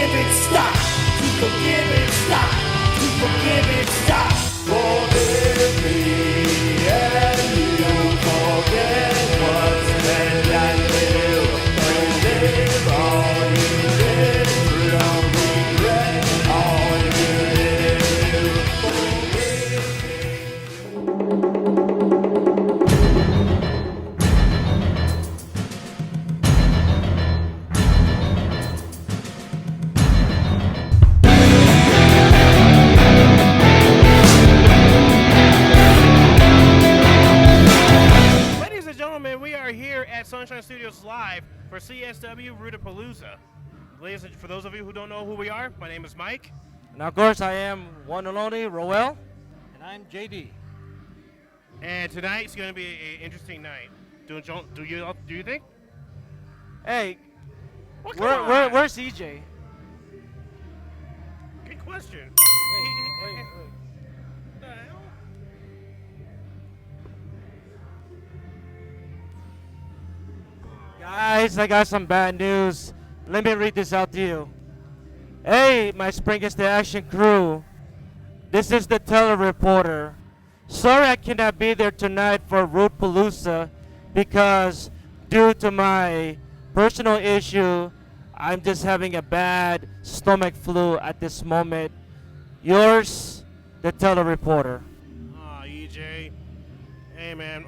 forgive it, stop. To forgive it, stop. To forgive it, stop. Forgive me and you forget what's meant and will. Forgive all you did. Don't regret all you did. Forgive Ladies and gentlemen, we are here at Sunshine Studios Live for CSW Rudeapalooza. Ladies, for those of you who don't know who we are, my name is Mike. And of course, I am one and only Roel. And I'm JD. And tonight's going to be an interesting night. Do you think? Hey, Well, come on. where's EJ? Good question. The hell? Guys, I got some bad news. Let me read this out to you. Hey, my Spring is the Action crew. This is the telereporter. Sorry I cannot be there tonight for Rudeapalooza because due to my personal issue, I'm just having a bad stomach flu at this moment. Yours, the telereporter. Aw, EJ. Hey, man.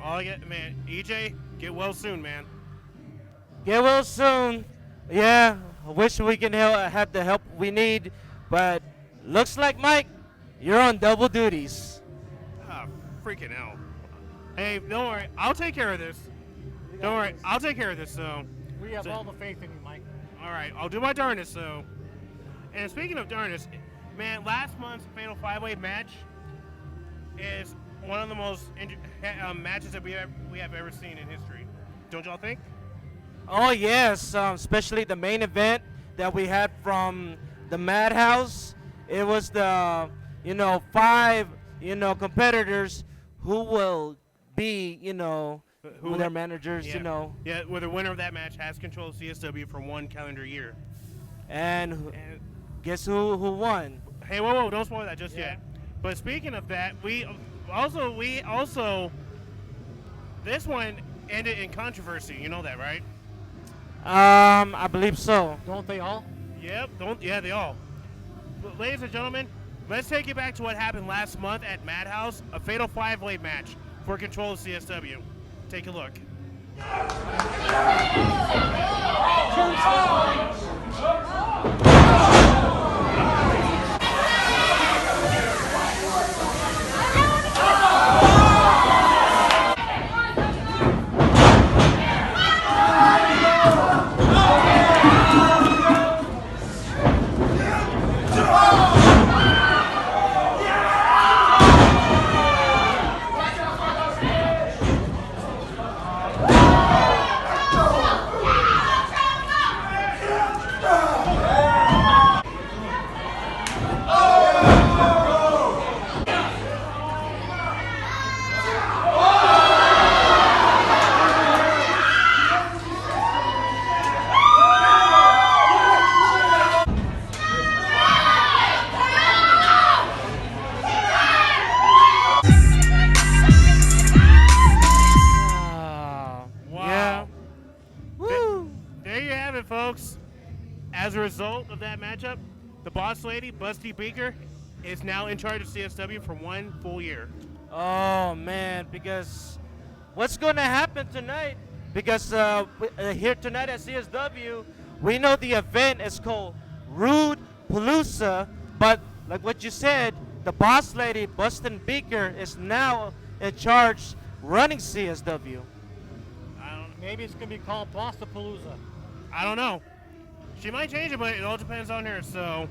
EJ, get well soon, man. Get well soon. Yeah, I wish we can have the help we need, but looks like, Mike, you're on double duties. Ah, freaking hell. Hey, don't worry. I'll take care of this. Don't worry. I'll take care of this, so. We have all the faith in you, Mike. All right. I'll do my darndest, so. And speaking of darndest, man, last month's Fatal 5-Way match is one of the most matches that we have ever seen in history. Don't y'all think? Oh, yes, especially the main event that we had from the Madhouse. It was the, 5, competitors who will be, who their managers, Yeah, where the winner of that match has control of CSW for 1 calendar year. And guess who won? Hey, whoa, don't spoil that just yet. But speaking of that, we also, this one ended in controversy. You know that, right? I believe so. Don't they all? Yep, they all. But ladies and gentlemen, let's take you back to what happened last month at Madhouse, a fatal 5-way match for control of CSW. Take a look. Folks, as a result of that matchup, the boss lady, Busty Beaker, is now in charge of CSW for 1 full year. Oh, man, because what's going to happen tonight? Because here tonight at CSW, we know the event is called Rudeapalooza, but like what you said, the boss lady, Busty Beaker, is now in charge running CSW. Maybe it's going to be called Blastapalooza. I don't know. She might change it, but it all depends on her. So,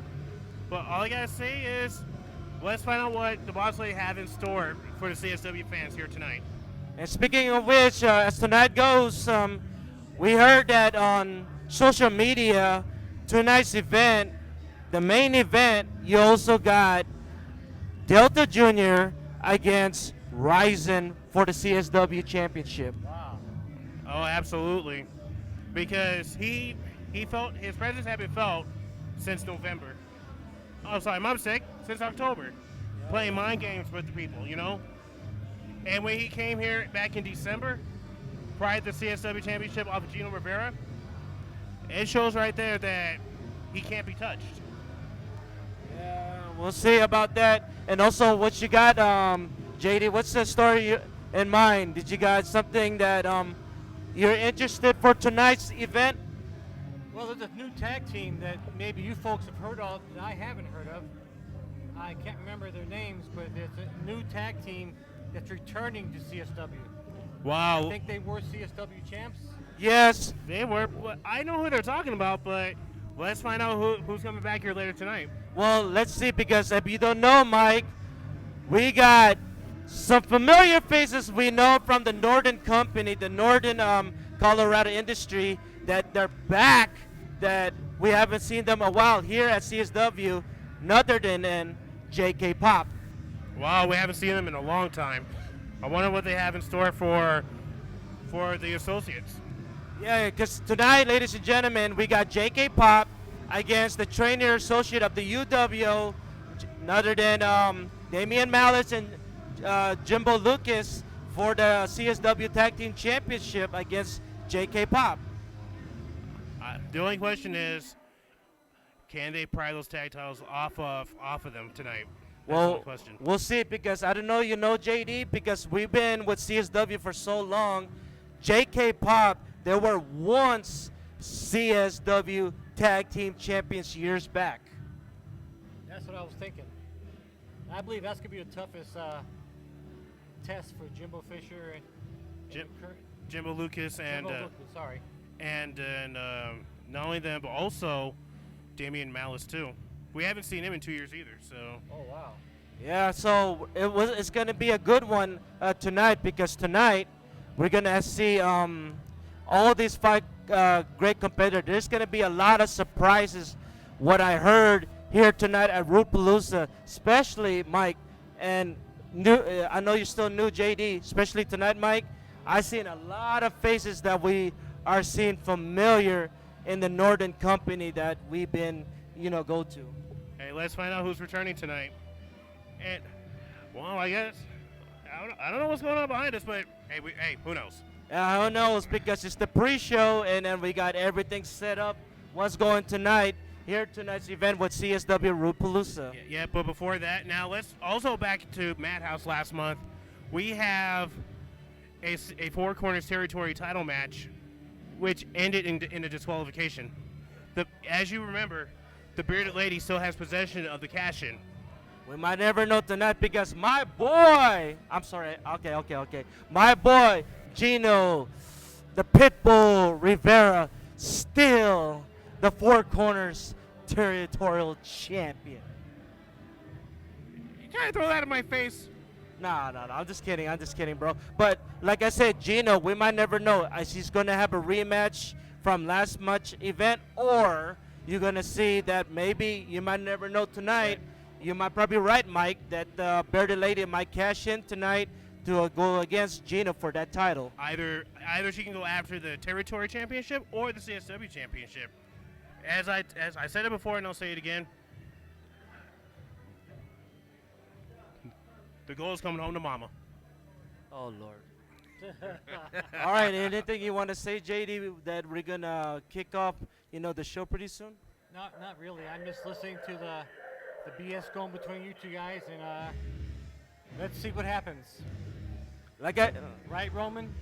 but all I gotta say is, let's find out what the boss lady have in store for the CSW fans here tonight. And speaking of which, as tonight goes, we heard that on social media, tonight's event, the main event, you also got Delta Jr. against Ryzen for the CSW Championship. Wow. Oh, absolutely. Because he felt, his presence had been felt since November. Oh, sorry, my mistake. Since October, playing mind games with the people, you know. And when he came here back in December, prior to the CSW Championship off of Gino Rivera, it shows right there that he can't be touched. Yeah, we'll see about that. And also, what you got, JD? What's the story in mind? Did you got something that you're interested for tonight's event? Well, there's a new tag team that maybe you folks have heard of that I haven't heard of. I can't remember their names, but it's a new tag team that's returning to CSW. Wow. I think they were CSW champs. Yes. They were. Well, I know who they're talking about, but let's find out who's coming back here later tonight. Well, let's see, because if you don't know, Mike, we got some familiar faces we know from the Northern Company, the Northern Colorado industry, that they're back, that we haven't seen them a while here at CSW, other than JK Pop. Wow, we haven't seen them in a long time. I wonder what they have in store for the associates. Yeah, because tonight, ladies and gentlemen, we got JK Pop against the trainer associate of the U.W.O, other than Damian Malice and Jimbo Lucas for the CSW Tag Team Championship against JK Pop. The only question is, can they pry those tag titles off of them tonight? That's the Well, only question. we'll see, because I don't know, you know, JD, because we've been with CSW for so long. JK Pop, they were once CSW Tag Team Champions years back. That's what I was thinking. I believe that's going to be the toughest test for Jimbo Fisher and Jimbo Lucas and Jimbo Lucas, sorry. and not only them, but also Damian Malice too. We haven't seen him in 2 years either. So. Oh wow. Yeah, so it's going to be a good one tonight, because tonight we're going to see all these five great competitors. There's going to be a lot of surprises, what I heard here tonight at Rudeapalooza, especially Mike. And I know you're still new, JD, especially tonight, Mike. I've seen a lot of faces that we are seeing familiar in the Northern Company that we've been, go to. Hey, let's find out who's returning tonight. And, well, I guess, I don't know what's going on behind us, but, hey, who knows? Who knows, because it's the pre-show, and then we got everything set up. What's going tonight, here tonight's event with CSW Rudeapalooza. Yeah, but before that, now let's also back to Madhouse last month. We have a Four Corners Territory title match, which ended in a disqualification. As you remember, the bearded lady still has possession of the cash-in. We might never know tonight, because my boy, my boy, Gino, the Pitbull Rivera, still the Four Corners Territorial Champion. You trying to throw that in my face? No, I'm just kidding, bro. But like I said, Gino, we might never know. She's going to have a rematch from last month's event, or you're going to see that maybe, you might never know tonight. You might probably right, Mike, that the bearded lady might cash in tonight to go against Gina for that title. Either she can go after the Territory Championship or the CSW Championship. As I said it before, and I'll say it again, the goal is coming home to mama. Oh, Lord. All right, anything you want to say, JD, that we're going to kick off, the show pretty soon? Not really. I'm just listening to the BS going between you two guys, and let's see what happens. Right, Roman?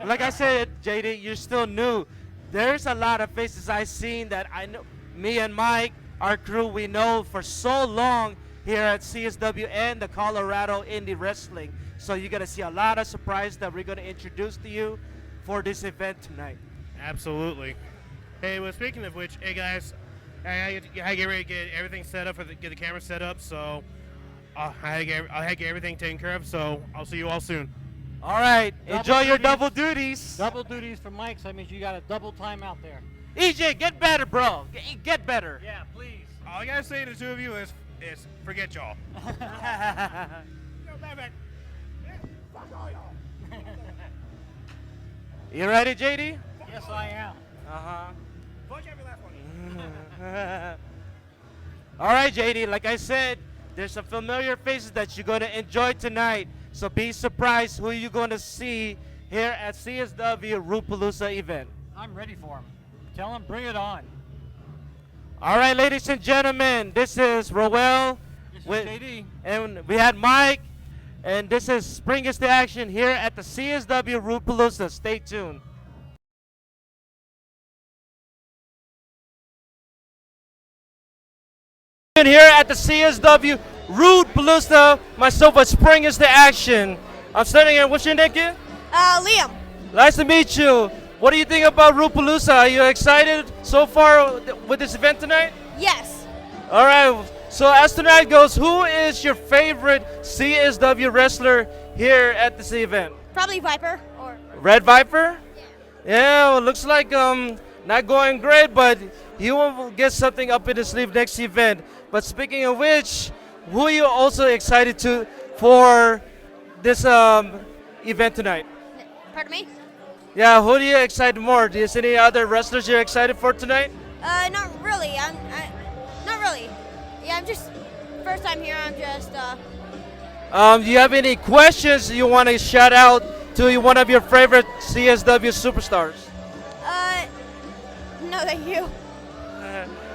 Like I said, JD, you're still new. There's a lot of faces I've seen that I know. Me and Mike, our crew, we know for so long here at CSW and the Colorado Indie Wrestling. So you're going to see a lot of surprises that we're going to introduce to you for this event tonight. Absolutely. Hey, well, speaking of which, hey guys, I get ready to get everything set up get the camera set up. So I had to get everything taken care of. So I'll see you all soon. All right, enjoy your double duties. Double duties for Mike, so that means you got a double time out there. EJ, get better, bro. Get better. Yeah, please. All I gotta say to the two of you is forget y'all. You ready, JD? Yes, I am. Uh-huh. Punch every last one. All right, JD, like I said, there's some familiar faces that you're going to enjoy tonight. So be surprised who you're going to see here at CSW Rudeapalooza event. I'm ready for him. Tell him, bring it on. All right, ladies and gentlemen, this is Roel. This is with- JD. And we had Mike. And this is Spring is the Action here at the CSW Rudeapalooza. Stay tuned. Here at the CSW Rudeapalooza, myself at Spring is the Action. I'm standing here. What's your name, kid? Liam. Nice to meet you. What do you think about Rudeapalooza? Are you excited so far with this event tonight? Yes. All right. So as tonight goes, who is your favorite CSW wrestler here at this event? Probably Viper or. Red Viper? Yeah, well, looks like not going great, but he will get something up in his sleeve next event. But speaking of which, who are you also excited to for this event tonight? Pardon me. Yeah, who do you excited more? Do you see any other wrestlers you're excited for tonight? Not really. Not really. Yeah, I'm just first time here. I'm just. Do you have any questions you want to shout out to one of your favorite CSW superstars? No, thank you.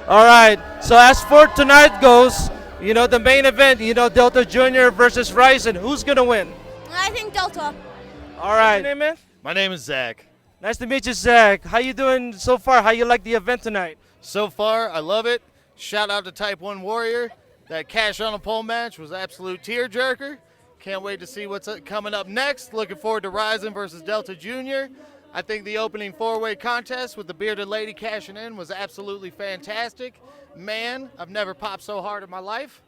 All right. So as for tonight goes, you know the main event. You know Delta Jr. versus Ryzen. Who's gonna win? I think Delta. All right. What's your name, man? My name is Zach. Nice to meet you, Zach. How you doing so far? How you like the event tonight? So far, I love it. Shout out to Type 1 Warrior. That cash on a pole match was absolute tearjerker. Can't wait to see what's coming up next. Looking forward to Ryzen versus Delta Jr. I think the opening four-way contest with the bearded lady cashing in was absolutely fantastic. Man, I've never popped so hard in my life.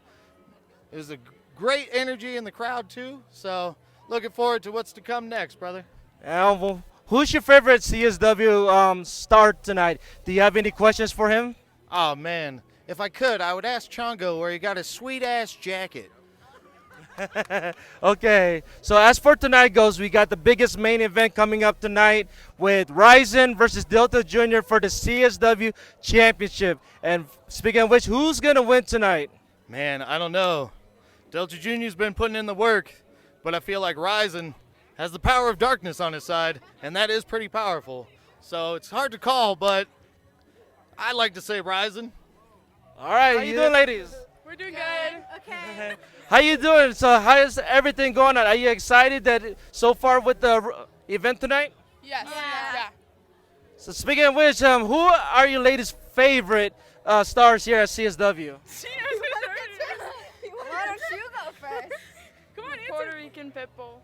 It was a great energy in the crowd, too. So looking forward to what's to come next, brother. Well, who's your favorite CSW star tonight? Do you have any questions for him? Oh, man. If I could, I would ask Chongo where he got his sweet-ass jacket. Okay, so as for tonight goes, we got the biggest main event coming up tonight with Ryzen versus Delta Jr. for the CSW Championship. And speaking of which, who's going to win tonight? Man, I don't know. Delta Jr.'s been putting in the work, but I feel like Ryzen has the power of darkness on his side, and that is pretty powerful. So it's hard to call, but I like to say Ryzen. All right, how you doing, ladies? We're doing good. Okay. How you doing? So how is everything going on? Are you excited that so far with the event tonight? Yes. Yeah. Yeah. So speaking of which, who are your latest favorite stars here at CSW? She knows who's Why don't you go first? Come on, answer. Puerto Rican Pitbull.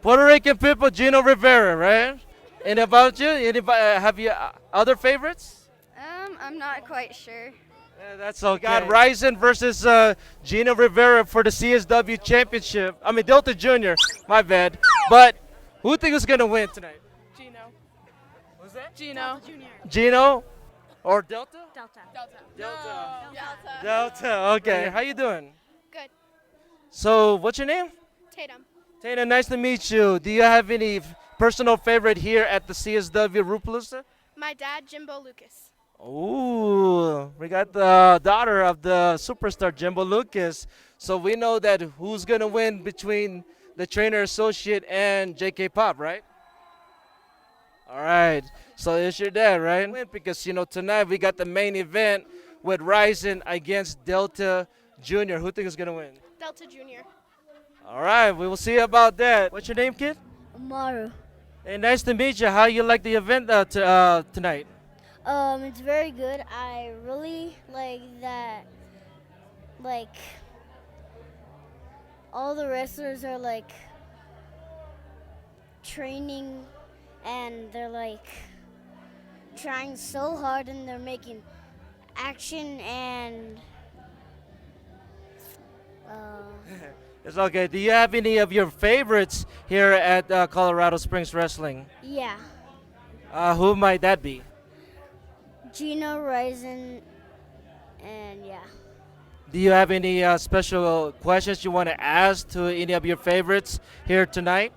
Puerto Rican people, Gino Rivera, right? And about you, have you other favorites? I'm not quite sure. That's okay. Got Ryzen versus Gino Rivera for the CSW Championship. I mean Delta Jr. My bad. But who think is gonna win tonight? Gino. What's that? Gino. Gino or Delta? Delta. Delta. Delta. Okay. How you doing? Good. So what's your name? Tatum. Tatum. Nice to meet you. Do you have any personal favorite here at the CSW Rudeapalooza? My dad, Jimbo Lucas. Ooh, we got the daughter of the superstar Jimbo Lucas. So we know that who's gonna win between the trainer associate and JK Pop, right? All right. So it's your dad, right? Because you know tonight we got the main event with Ryzen against Delta Jr. Who think is gonna win? Delta Jr. All right, we will see about that. What's your name, kid? Amaru. Hey, nice to meet you. How you like the event tonight? It's very good. I really like that. Like all the wrestlers are like training, and they're like trying so hard, and they're making action and. It's okay. Do you have any of your favorites here at Colorado Springs Wrestling? Yeah, Who might that be? Gino, Ryzen, and yeah. Do you have any special questions you want to ask to any of your favorites here tonight?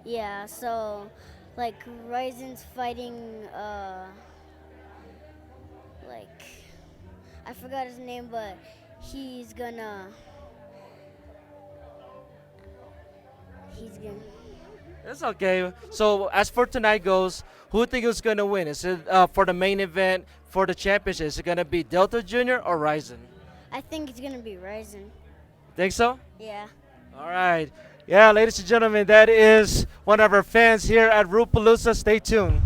Yeah, so like Ryzen's fighting like I forgot his name, but he's gonna. It's okay. So as for tonight goes, who do you think is gonna win? Is it for the main event for the championship? Is it gonna be Delta Junior or Ryzen? I think it's gonna be Ryzen. Think so? Yeah. All right. Yeah, ladies and gentlemen, that is one of our fans here at Rudeapalooza. Stay tuned.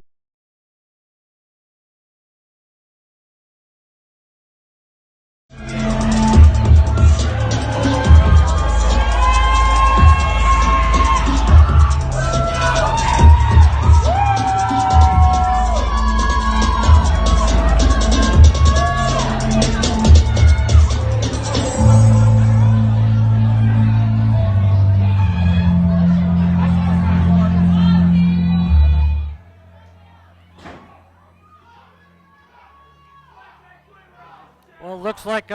Well, it looks like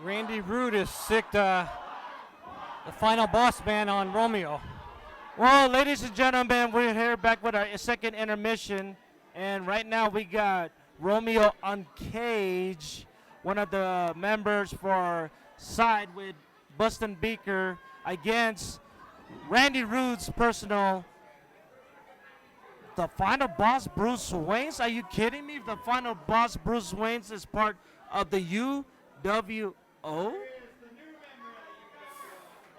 Randy Rude has sicked the final boss man on Romeo. Well, ladies and gentlemen, we're here back with our second intermission, and right now we got Romeo Uncaged, one of the members for our side with Bustin' Beaker against Randy Rude's personal, the final boss Bruce Wayans. Are you kidding me? The final boss Bruce Wayans is part of the U.W.O.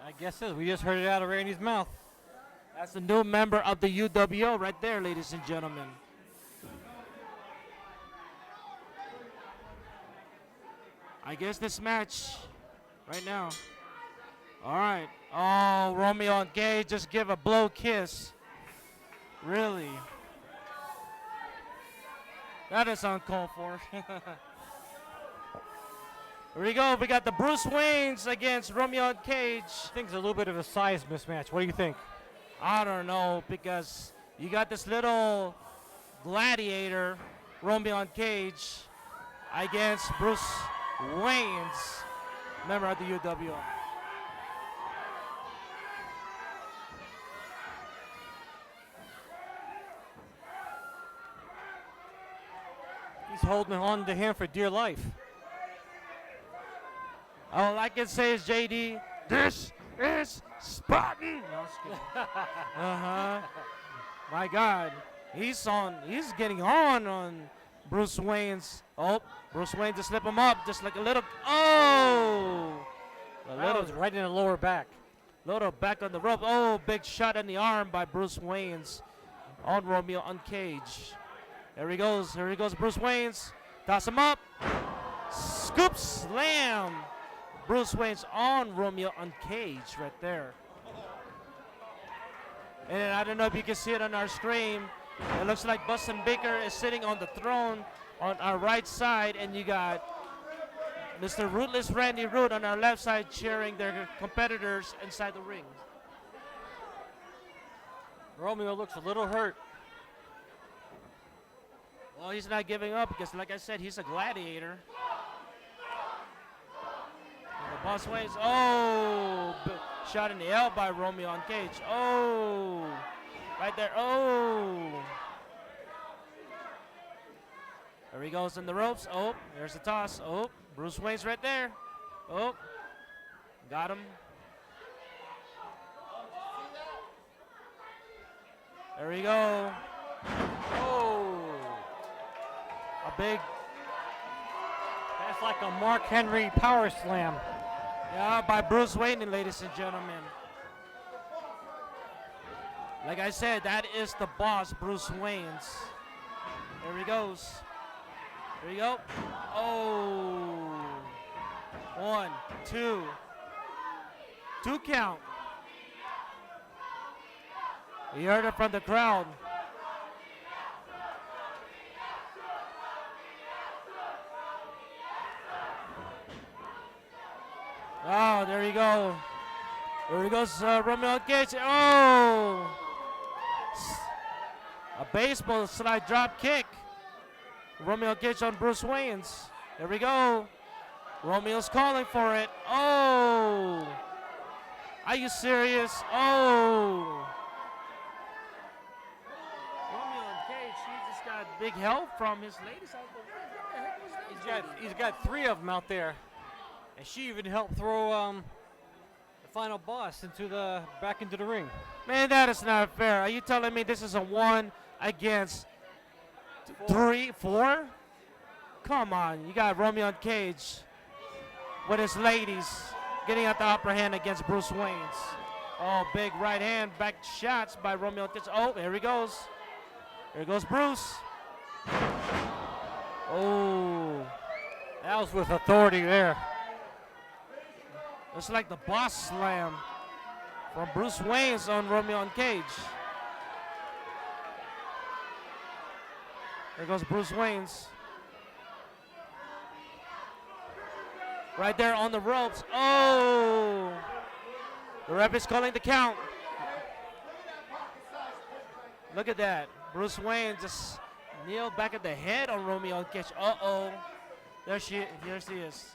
I guess so. We just heard it out of Randy's mouth. That's the new member of the U.W.O. right there, ladies and gentlemen. I guess this match right now. All right. Oh, Romeo and Gay just give a blow kiss. Really? That is uncalled for. Here we go. We got the Bruce Wayans against Romeo and Cage. I think it's a little bit of a size mismatch. What do you think? I don't know, because you got this little gladiator, Romeo and Cage, against Bruce Wayans, member of the U.W.O. He's holding on to him for dear life. All I can say is, JD, this is Spartan. No, just kidding. My God, he's getting on Bruce Wayans. Oh, Bruce Wayne to slip him up, just like a little. Oh, That was right in the lower back. little back on the rope. Oh, big shot in the arm by Bruce Wayans on Romeo Uncaged. There he goes. Here he goes, Bruce Wayans. Toss him up. Scoop slam. Bruce Wayans on Romeo Uncaged right there. And I don't know if you can see it on our screen. It looks like Bustin' Baker is sitting on the throne on our right side, and you got Mr. Rootless Randy Root on our left side cheering their competitors inside the ring. Romeo looks a little hurt. Well, he's not giving up because, like I said, he's a gladiator. And the boss ways. Oh, shot in the L by Romeo Uncaged. Oh, right there. Oh. There he goes in the ropes. Oh, there's the toss. Oh, Bruce Wayne's right there. Oh, got him. There we go. Oh. A big. That's like a Mark Henry power slam. Yeah, by Bruce Wayne, ladies and gentlemen. Like I said, that is the boss, Bruce Wayans. There he goes. There you go. Oh. 1, 2. 2 count. You heard it from the crowd. Oh, there you go. There he goes, Romeo Gage. Oh! A baseball slide drop kick. Romeo Gage on Bruce Wayans. There we go. Romeo's calling for it. Oh! Are you serious? Oh! Romeo and Gage, he just got big help from his ladies. What the heck was that? He's got 3 of them out there, and she even helped throw the final boss back into the ring. Man, that is not fair. Are you telling me this is a 1 against 3, 4? Come on, you got Romeo Uncaged with his ladies getting out the upper hand against Bruce Wayans. Oh, big right hand back shots by Romeo Uncaged. Oh, here he goes. Here goes Bruce. Oh, That was with authority there. looks like the boss slam from Bruce Wayans on Romeo Uncaged. There goes Bruce Wayans. Right there on the ropes. Oh! The ref is calling the count. Look at that. Bruce Wayne just kneeled back at the head on Romeo Uncaged. Uh-oh. Here she is.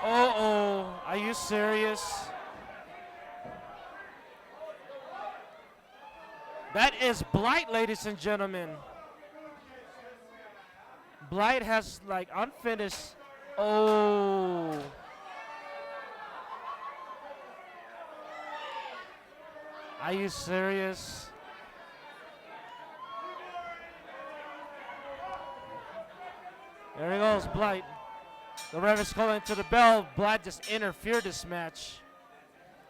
Uh-oh. Are you serious? That is Blight, ladies and gentlemen. Blight has like unfinished. Oh. Are you serious? There he goes, Blight. The ref is calling to the bell. Blight just interfered this match.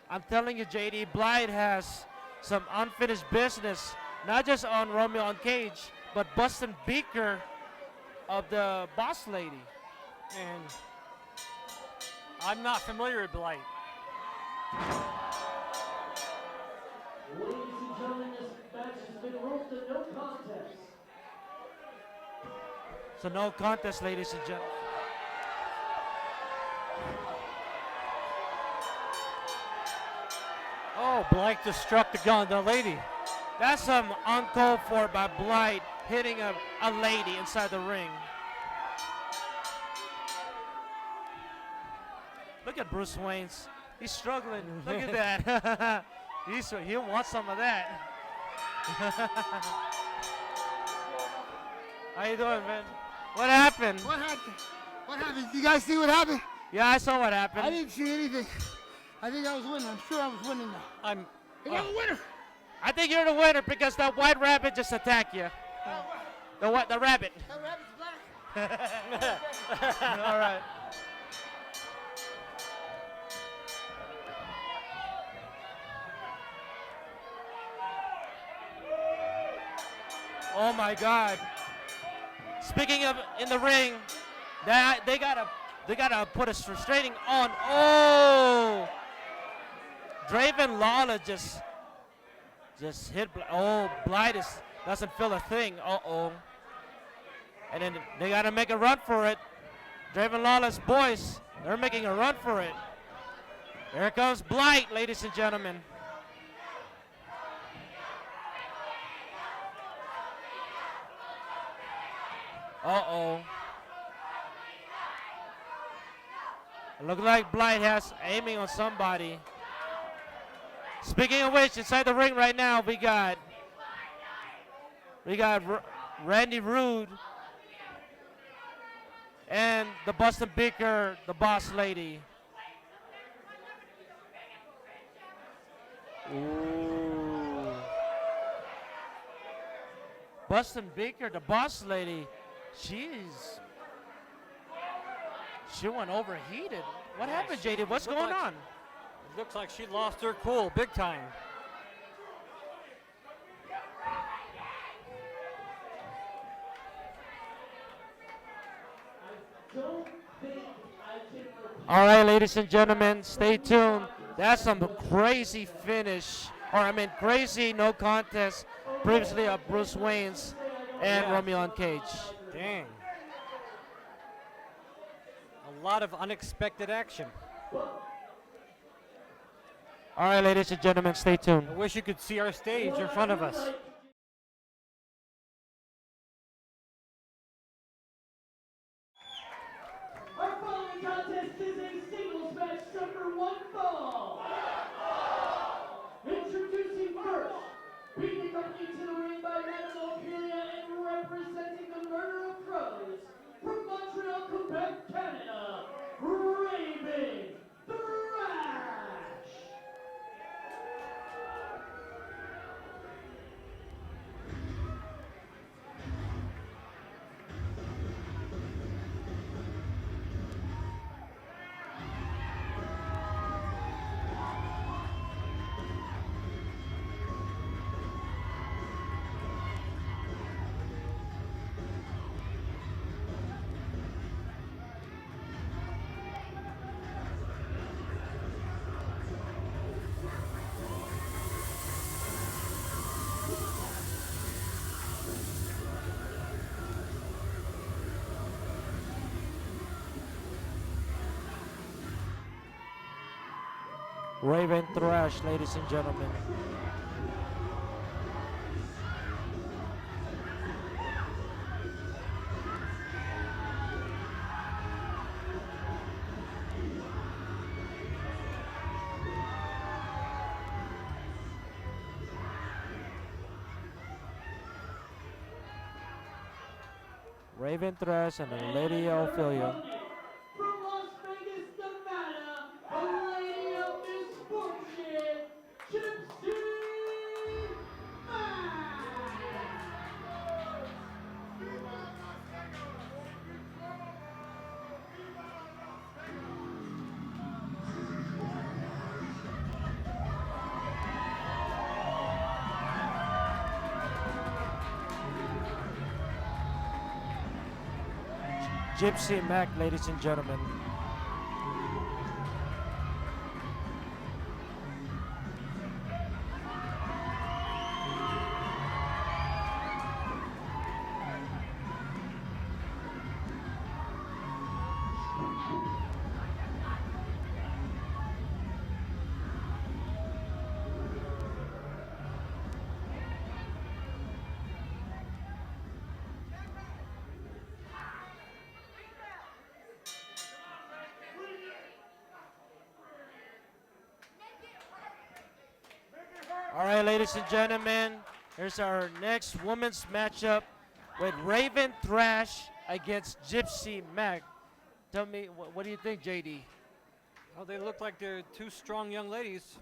I'm telling you, JD, Blight has some unfinished business, not just on Romeo Uncaged, but Bustin' Beaker of the boss lady. And I'm not familiar with Blight. Ladies and gentlemen, this match has been ruled a no contest. So no contest, ladies and gentlemen. Oh, Blight just struck the lady. That's some uncalled for by Blight hitting a lady inside the ring. Look at Bruce Wayne's. He's struggling. Look at that. He wants some of that. How you doing, man? What happened? What happened? What happened? You guys see what happened? Yeah, I saw what happened. I didn't see anything. I think I was winning. I'm sure I was winning now. I'm I'm a winner. I think you're the winner because that white rabbit just attacked you. The rabbit. That rabbit's black. All right. Oh my God. Speaking of in the ring, they gotta put a restraining on. Oh, Draven Lawler just hit. Oh, Blight doesn't feel a thing. Uh-oh. And then they gotta make a run for it. Draven Lawler's boys, they're making a run for it. Here comes Blight, ladies and gentlemen. Uh-oh. Look like Blight has aiming on somebody. Speaking of which, inside the ring right now, we got Randy Rude and the Bustin' Beaker, the boss lady. Ooh. Bustin' Beaker, the boss lady. She went overheated. What happened, JD? What's going on? It looks like she lost her cool big time. All right, ladies and gentlemen, stay tuned. That's some crazy finish, crazy no contest previously of Bruce Wayans and Romeo Uncaged. Dang. A lot of unexpected action. All right, ladies and gentlemen, stay tuned. I wish you could see our stage in front of us. Our following contest is a singles match number 1 fall. Raven Thrash, ladies and gentlemen. Raven Thrash and Lady Ophelia. From Las Vegas, Nevada, a lady of misfortune, Gypsy Gypsy Mac, ladies and gentlemen. All right, ladies and gentlemen, here's our next women's matchup with Raven Thrash against Gypsy Mac. Tell me, what do you think, JD? Oh, they look like they're two strong young ladies.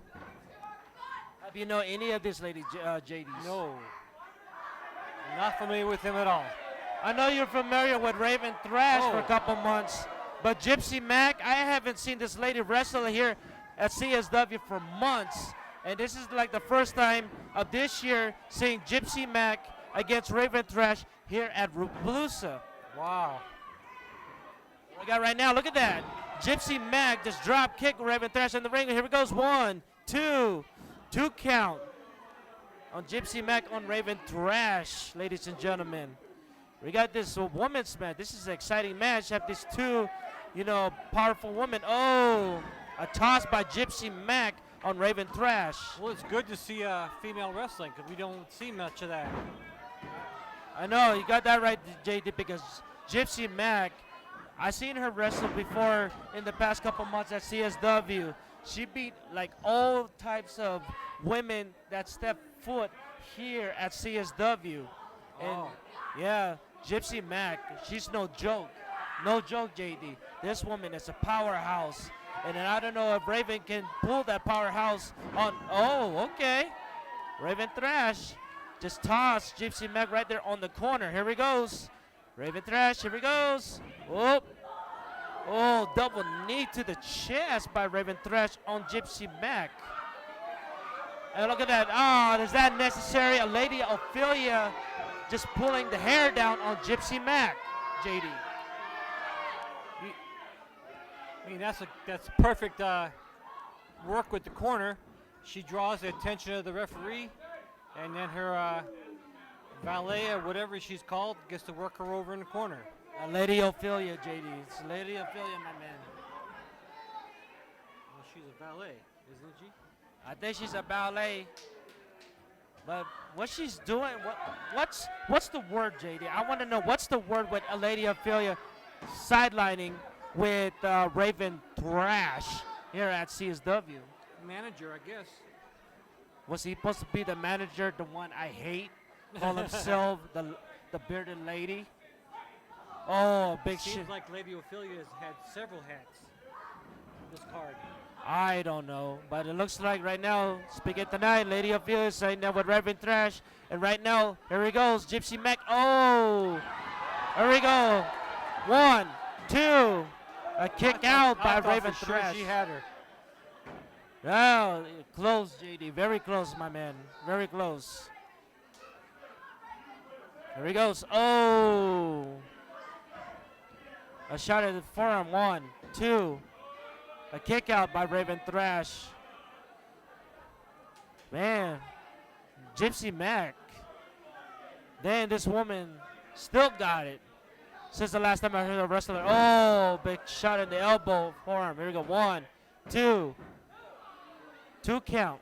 Have you know any of these ladies, JD? No. Not familiar with them at all. I know you're familiar with Raven Thrash for a couple months, but Gypsy Mac, I haven't seen this lady wrestle here at CSW for months. And this is like the first time of this year seeing Gypsy Mac against Raven Thrash here at Rudeapalooza. Wow. We got right now, look at that. Gypsy Mac just drop kick Raven Thrash in the ring. Here it goes, 1, 2 count on Gypsy Mac on Raven Thrash, ladies and gentlemen. We got this women's match. This is an exciting match. Have these two, powerful women. Oh, a toss by Gypsy Mac on Raven Thrash. Well, it's good to see female wrestling because we don't see much of that. I know, you got that right, JD, because Gypsy Mac, I seen her wrestle before in the past couple months at CSW. She beat like all types of women that step foot here at CSW. And yeah, Gypsy Mac, she's no joke. No joke, JD. This woman is a powerhouse. And I don't know if Raven can pull that powerhouse on. Oh, okay. Raven Thrash just tossed Gypsy Mac right there on the corner. Here he goes. Raven Thrash, here he goes. Oh, double knee to the chest by Raven Thrash on Gypsy Mac. And look at that. Oh, is that necessary? A Lady Ophelia just pulling the hair down on Gypsy Mac, JD. I mean, that's perfect work with the corner. She draws the attention of the referee, and then her valet or whatever she's called gets to work her over in the corner. Lady Ophelia, JD. It's Lady Ophelia, my man. Well, she's a valet, isn't she? I think she's a ballet. But what she's doing, what's the word, JD? I want to know what's the word with a Lady Ophelia sidelining with Raven Thrash here at CSW. Manager, I guess. Was he supposed to be the manager, the one I hate? Call himself the bearded lady? Oh, big shit. Seems like Lady Ophelia has had several hats on this card. I don't know, but it looks like right now, speaking tonight, Lady Ophelia is right now with Raven Thrash, and right now, here he goes, Gypsy Mac. Oh, here we go. 1, 2. A kick out by Raven Thrash. She had her. Oh, close, JD. Very close, my man. Very close. Here he goes. Oh. A shot at the forearm. 1, 2. A kick out by Raven Thrash. Man. Gypsy Mac. Then this woman still got it. Since the last time I heard a wrestler. Oh, big shot in the elbow forearm. Here we go. 1, 2. 2 count.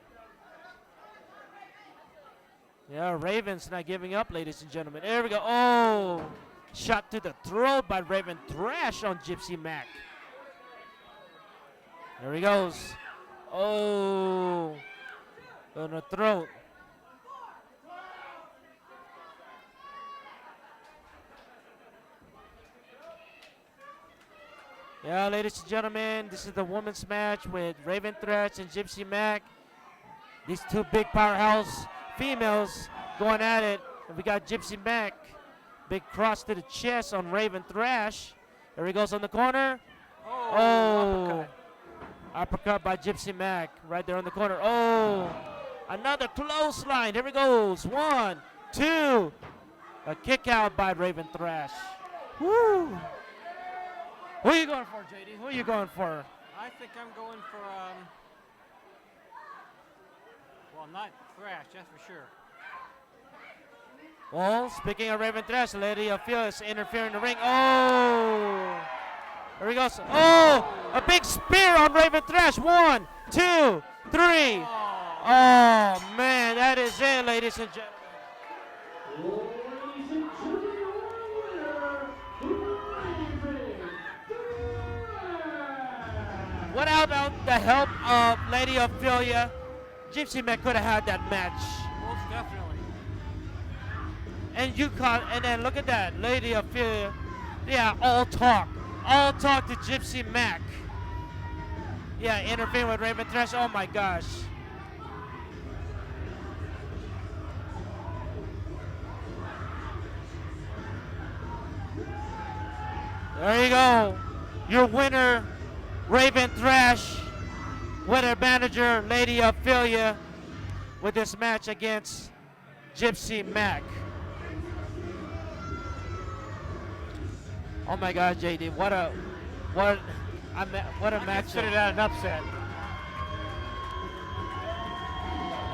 Yeah, Raven's not giving up, ladies and gentlemen. There we go. Oh, shot to the throat by Raven. Thrash on Gypsy Mac. There he goes. Oh, on the throat. Yeah, ladies and gentlemen, this is the women's match with Raven Thrash and Gypsy Mac. These 2 big powerhouse females going at it. And we got Gypsy Mac. Big cross to the chest on Raven Thrash. There he goes on the corner. Oh. Uppercut by Gypsy Mac right there on the corner. Oh. Another clothesline. Here he goes. 1, 2. A kick out by Raven Thrash. Woo. Who are you going for, JD? Who are you going for? I think I'm going for, well, not Thrash, that's for sure. Well, speaking of Raven Thrash, Lady of Fear is interfering in the ring. Oh! There he goes. Oh! A big spear on Raven Thrash. 1, 2, 3. Oh, man, that is it, ladies and gentlemen. Ladies and gentlemen, Without the help of Lady Ophelia, Gypsy Mac could have had that match. Most definitely. And you caught, and then look at that, Lady Ophelia. Yeah, all talk to Gypsy Mac. Yeah, interfering with Raven Thrash. Oh my gosh. There you go. Your winner, Raven Thrash, with her manager, Lady Ophelia, with this match against Gypsy Mac. Oh my God, JD, what a match! Consider that an upset.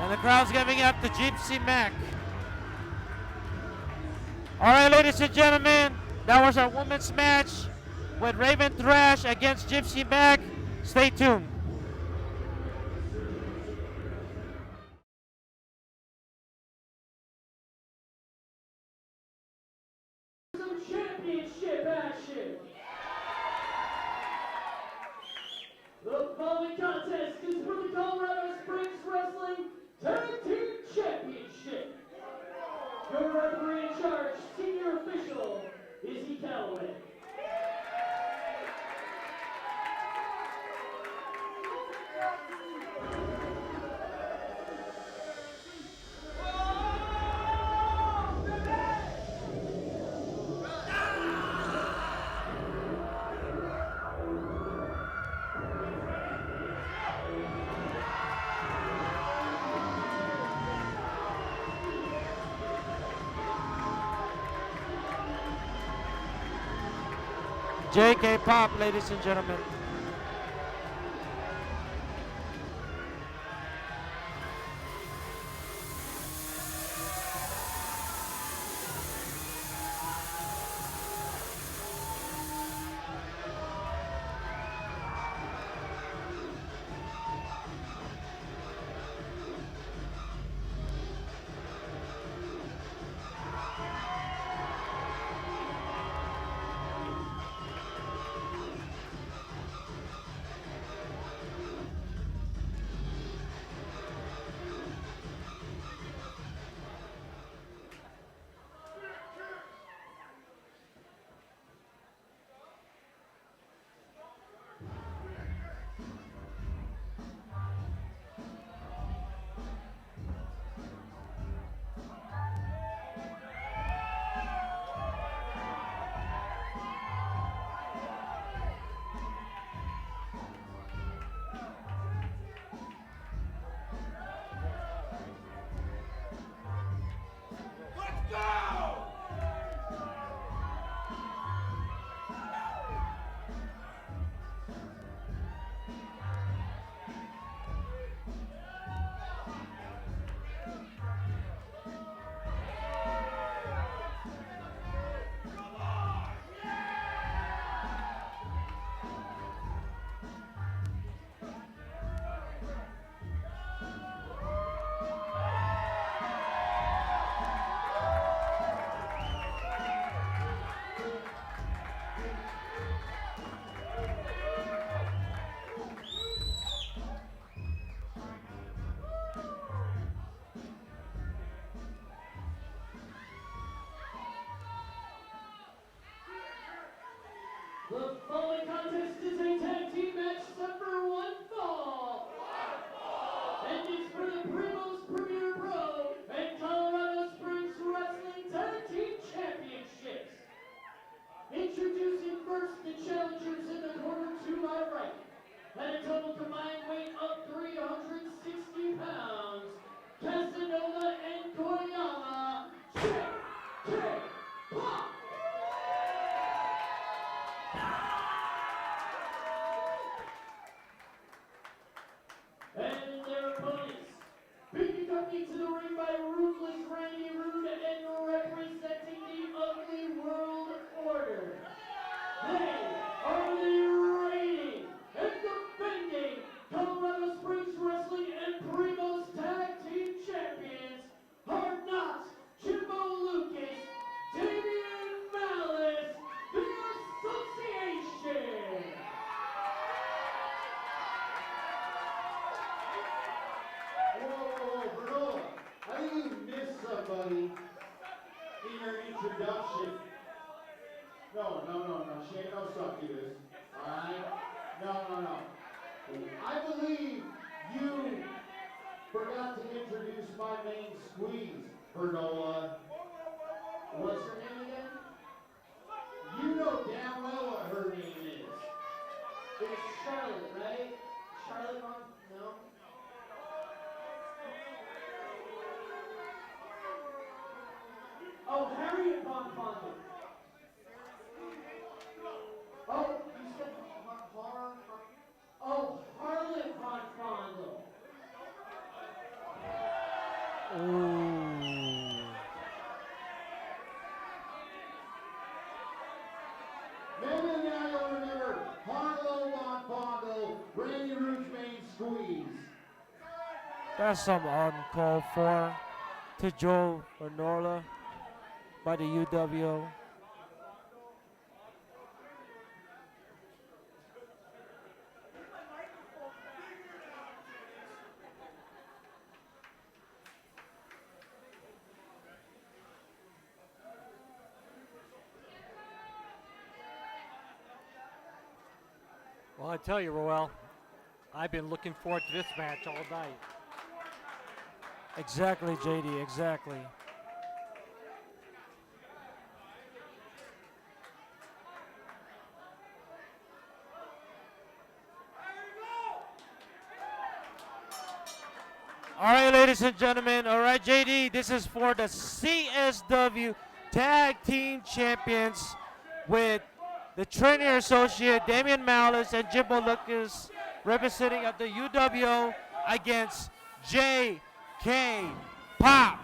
And the crowd's giving up to Gypsy Mac. All right, ladies and gentlemen, that was our women's match with Raven Thrash against Gypsy Mac. Stay tuned. some championship action. The following contest is for the Colorado Springs Wrestling Tag Team Championship. Your referee in charge, senior official, is E. Calloway. JK Pop, ladies and gentlemen. The following contest is a tag team match set for one fall. And it's for the Primos Premier Pro and Colorado Springs Wrestling Tag Team Championships. Introducing first the challengers in the corner to my right. At a total combined weight of 360 pounds, Casanova and Koyama, Pop. And their opponents, being accompanied to the ring by Ruthless Randy Rude and representing the Ugly World Order. They are the reigning and defending Colorado Springs Wrestling and Primos Tag Team Champions, Hard Knocks, Jimbo Lucas, Damian Malice, the Association. Whoa, Bruno, I think you missed somebody in your introduction. No, she ain't no suck to this. Alright? No. I believe you forgot to introduce my main squeeze, Bernola. What's her name again? You know damn well what her name is. It's Charlotte, right? Charlotte Von... No? Oh, Harriet Von Fondle. Oh, you said Harlan Von Fondle. Maybe now you'll remember Harlow Von Fondle, Randy Rouge main squeeze. That's some uncalled for to Joe Bernola by the U.W.O. Well, I tell you, Roel, I've been looking forward to this match all night. Exactly, JD, exactly. All right, ladies and gentlemen. All right, JD, this is for the CSW Tag Team Champions with the trainer associate Damian Malice and Jimbo Lucas representing at the U.W.O against J.K. Pop.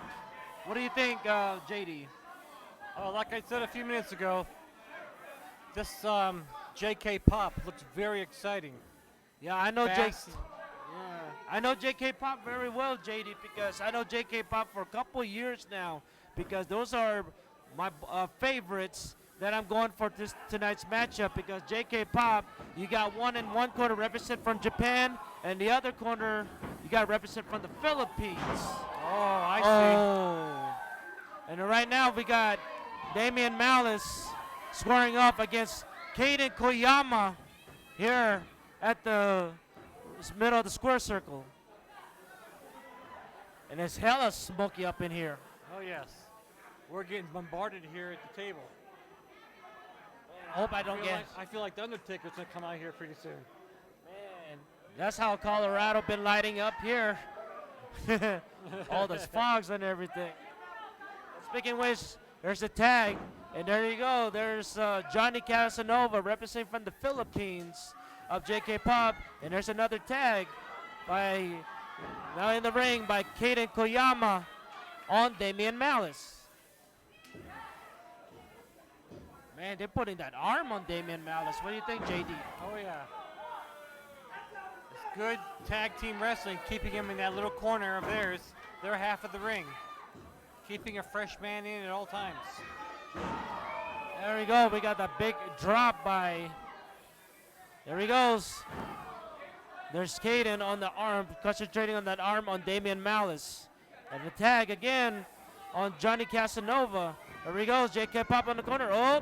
What do you think, JD? Oh, like I said a few minutes ago, this J.K. Pop looks very exciting. Yeah, I know Fast. I know J.K. Pop very well, JD, because I know J.K. Pop for a couple years now, because those are my favorites that I'm going for tonight's matchup, because J.K. Pop, you got one in one corner represent from Japan, and the other corner you got represent from the Philippines. Oh, I see. And right now we got Damian Malice squaring off against Kaden Koyama here at the middle of the square circle. And it's hella smoky up in here. Oh, yes. We're getting bombarded here at the table. I hope I don't get... I feel like the Undertaker's going to come out here pretty soon. Man, that's how Colorado been lighting up here. All those fogs and everything. Speaking of which, there's a tag. And there you go. There's Johnny Casanova representing from the Philippines of J.K. Pop. And there's another tag by, now in the ring, by Kaden Koyama on Damian Malice. Man, they're putting that arm on Damian Malice. What do you think, JD? Oh, yeah. It's good tag team wrestling, keeping him in that little corner of theirs, their half of the ring. Keeping a fresh man in at all times. There we go. We got that big drop by... There he goes. There's Kaden on the arm, concentrating on that arm on Damian Malice. And the tag again on Johnny Casanova. There he goes. J.K. Pop on the corner. Oh!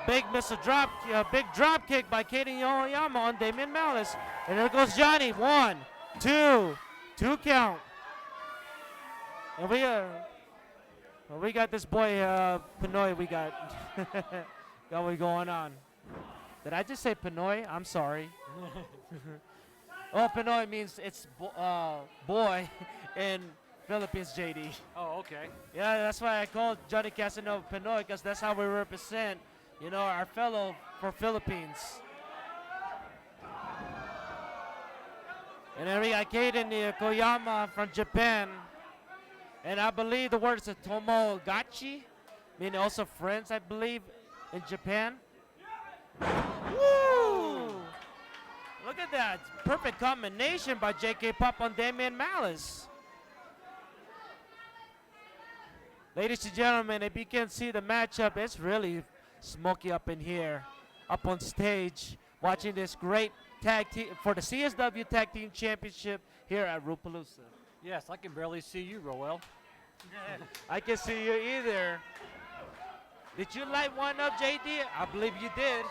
big drop kick by Kaden Yoyama on Damian Malice. And there goes Johnny. 1, 2, 2 count. And we got this boy Pinoy. We got got what going on. Did I just say Pinoy? I'm sorry. Oh, Pinoy means it's boy in Philippines, JD. Oh, okay. Yeah, that's why I called Johnny Casanova Pinoy, because that's how we represent, you know, our fellow for Philippines. And then we got Kaden Koyama from Japan. And I believe the word is Tomogachi, meaning also friends, I believe, in Japan. Woo! Look at that. Perfect combination by JK Pop on Damian Malice. Ladies and gentlemen, if you can see the matchup, it's really smoky up in here, up on stage, watching this great tag team for the CSW Tag Team Championship here at Rudeapalooza. Yes, I can barely see you, Roel. I can see you either. Did you light one up, JD? I believe you did.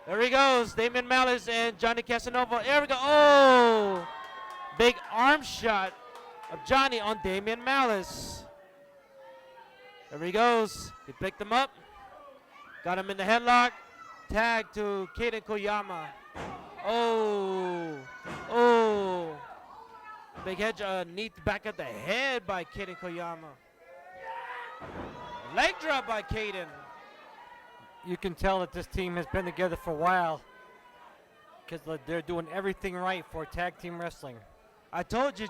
There he goes, Damian Malice and Johnny Casanova. There we go. Oh, big arm shot of Johnny on Damian Malice. There he goes. He picked him up. Got him in the headlock. Tag to Kaden Koyama. Oh. Oh. Big head knee back at the head by Kaden Koyama. Leg drop by Kaden. You can tell that this team has been together for a while because they're doing everything right for tag team wrestling. I told you,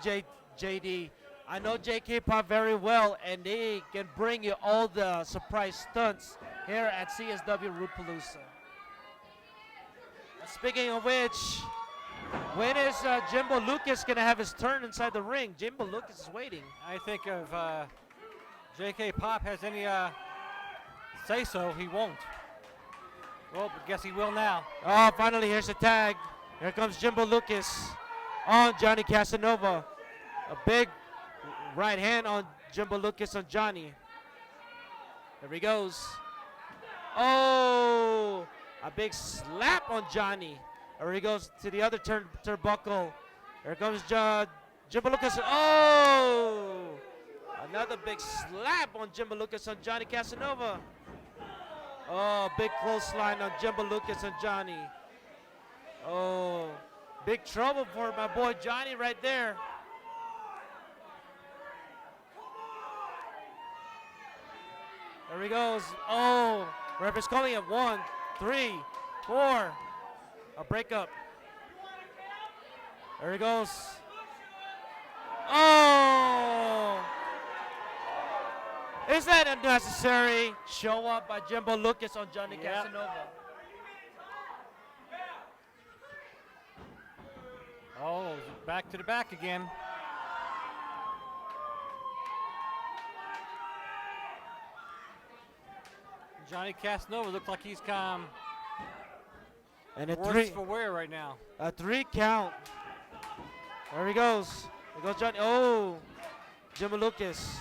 JD, I know JK Pop very well, and they can bring you all the surprise stunts here at CSW Rudeapalooza. Speaking of which, when is Jimbo Lucas going to have his turn inside the ring? Jimbo Lucas is waiting. I think if JK Pop has any say-so, he won't. Well, I guess he will now. Oh, finally, here's the tag. Here comes Jimbo Lucas on Johnny Casanova. A big right hand on Jimbo Lucas on Johnny. There he goes. Oh, a big slap on Johnny. There he goes to the other turnbuckle. Here comes Jimbo Lucas. Oh, another big slap on Jimbo Lucas on Johnny Casanova. Oh, big clothesline on Jimbo Lucas and Johnny. Oh, big trouble for my boy Johnny right there. There he goes. Oh, ref is calling it 1, 3, 4. A breakup. There he goes. Oh! Is that unnecessary show up by Jimbo Lucas on Johnny Casanova? Oh, back to the back again. Johnny Casanova looks like he's come and a worse 3 for wear right now. A 3 count. There he goes. There goes Johnny. Oh, Jimbo Lucas.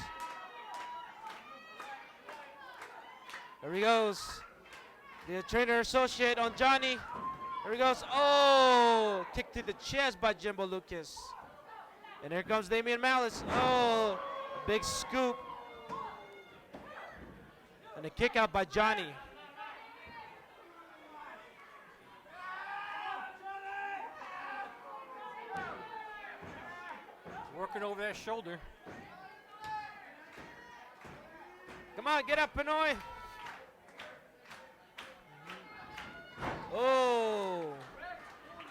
There he goes. The trainer associate on Johnny. There he goes. Oh, kick to the chest by Jimbo Lucas. And here comes Damian Malice. Oh, a big scoop. And a kick out by Johnny. Working over that shoulder. Come on, get up, Pinoy. Oh,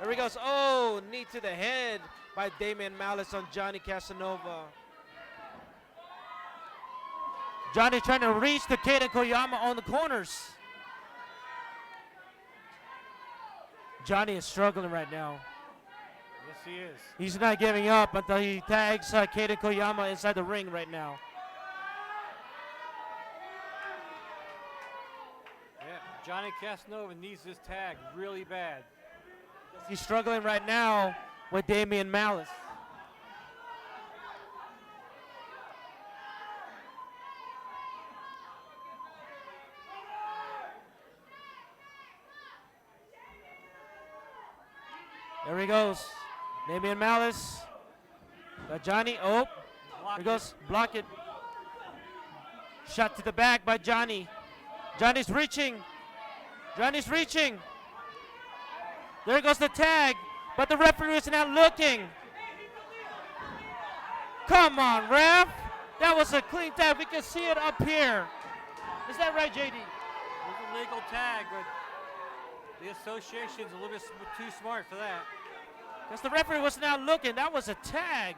there he goes. Oh, knee to the head by Damian Malice on Johnny Casanova. Johnny trying to reach to Kaden Koyama on the corners. Johnny is struggling right now. Yes, he is. He's not giving up until he tags Kaden Koyama inside the ring right now. Johnny Casanova needs this tag really bad. He's struggling right now with Damian Malice. Here he goes. Damian Malice. Got Johnny. Oh. Here goes. Block it. Shot to the back by Johnny. Johnny's reaching. Johnny's reaching. There goes the tag. But the referee is not looking. Come on, ref. That was a clean tag. We can see it up here. Is that right, JD? It was a legal tag, but the association's a little bit too smart for that. Because the referee was not looking. That was a tag.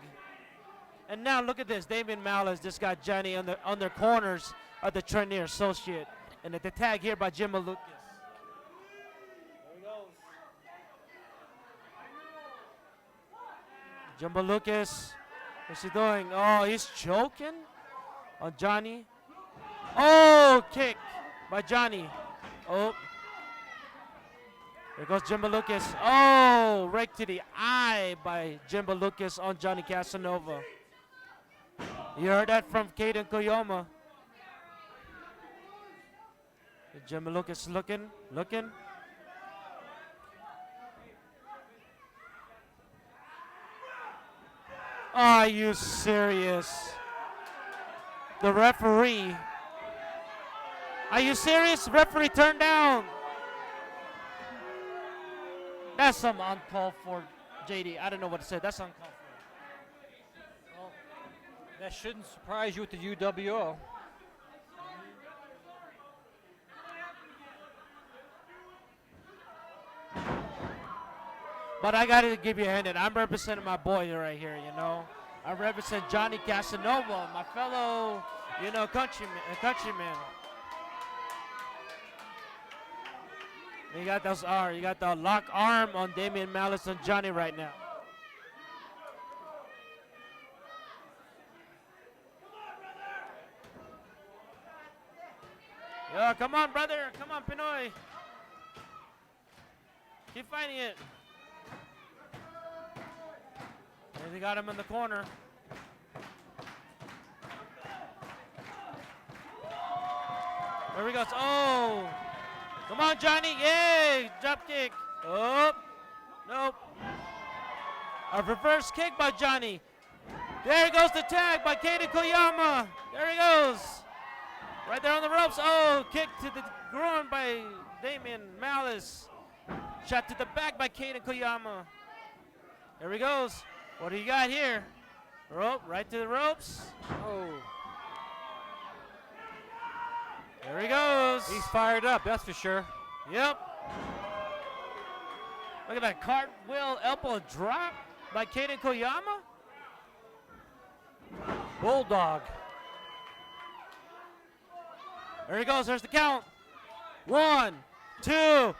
And now look at this. Damian Malice just got Johnny on the corners of the trainer associate. And the tag here by Jim Lucas. There he goes. Jimbo Lucas. What's he doing? Oh, he's choking on Johnny. Oh, kick by Johnny. Oh. There goes Jimbo Lucas. Oh, right to the eye by Jimbo Lucas on Johnny Casanova. You heard that from Caden Koyoma. Jimbo Lucas looking. Are you serious? The referee. Are you serious? Referee turned down. That's some uncalled for, JD. I don't know what to say. That's uncalled for. Well, that shouldn't surprise you with the U.W.O. But I got to give you a hand that I'm representing my boy right here, you know. I represent Johnny Casanova, my fellow, you know, countryman. You got the lock arm on Damian Malice and Johnny right now. Yeah, come on, brother. Come on, Pinoy. Keep fighting it. And they got him in the corner. There he goes. Oh. Come on, Johnny. Yay. Drop kick. Oh. Nope. A reverse kick by Johnny. There goes the tag by Kaden Koyama. There he goes. Right there on the ropes. Oh, kick to the groin by Damian Malice. Shot to the back by Kaden Koyama. There he goes. What do you got here? Rope, right to the ropes. Oh. There he goes. He's fired up, that's for sure. Yep. Look at that cartwheel elbow drop by Kaden Koyama. Bulldog. There he goes. There's the count. 1, 2. Oh,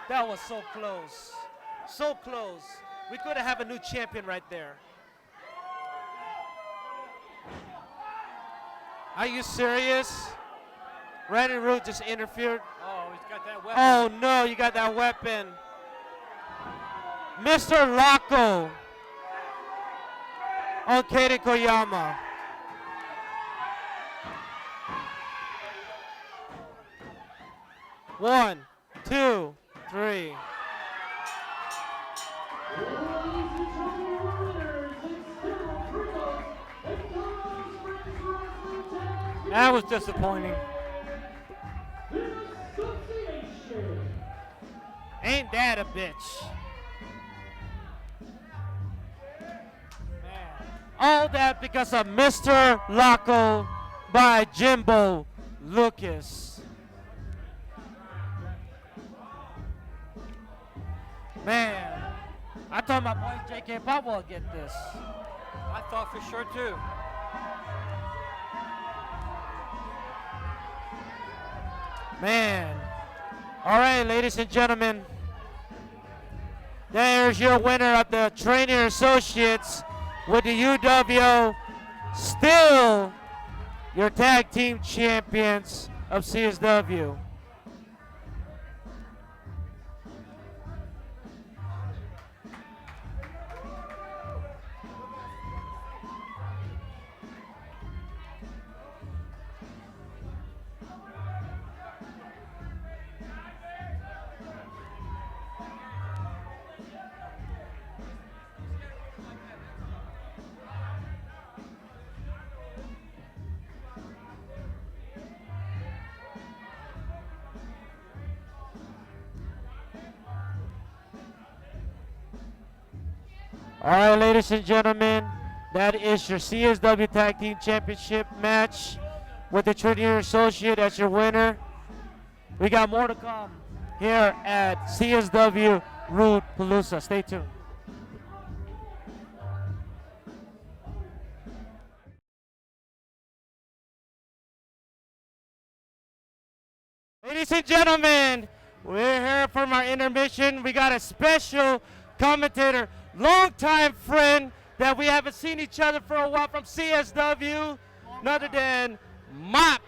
that was so close. So close. We could have a new champion right there. Are you serious? Randy Root just interfered. Oh, he's got that weapon. Oh no, you got that weapon. Mr. Laco on Kaden Koyama. One, two, three. That was disappointing. Ain't that a bitch? Man. All that because of Mr. Laco by Jimbo Lucas. Man, I thought my boy J.K. Pop will get this. I thought for sure too. Man. All right, ladies and gentlemen. There's your winner of the Trainer Associates with the U.W.O. Still your tag team champions of CSW. All right, ladies and gentlemen, that is your CSW Tag Team Championship match with the Trinity Associate as your winner. We got more to come here at CSW Rudeapalooza. Stay tuned. Ladies and gentlemen, we're here from our intermission. We got a special commentator, longtime friend that we haven't seen each other for a while from CSW, none other than my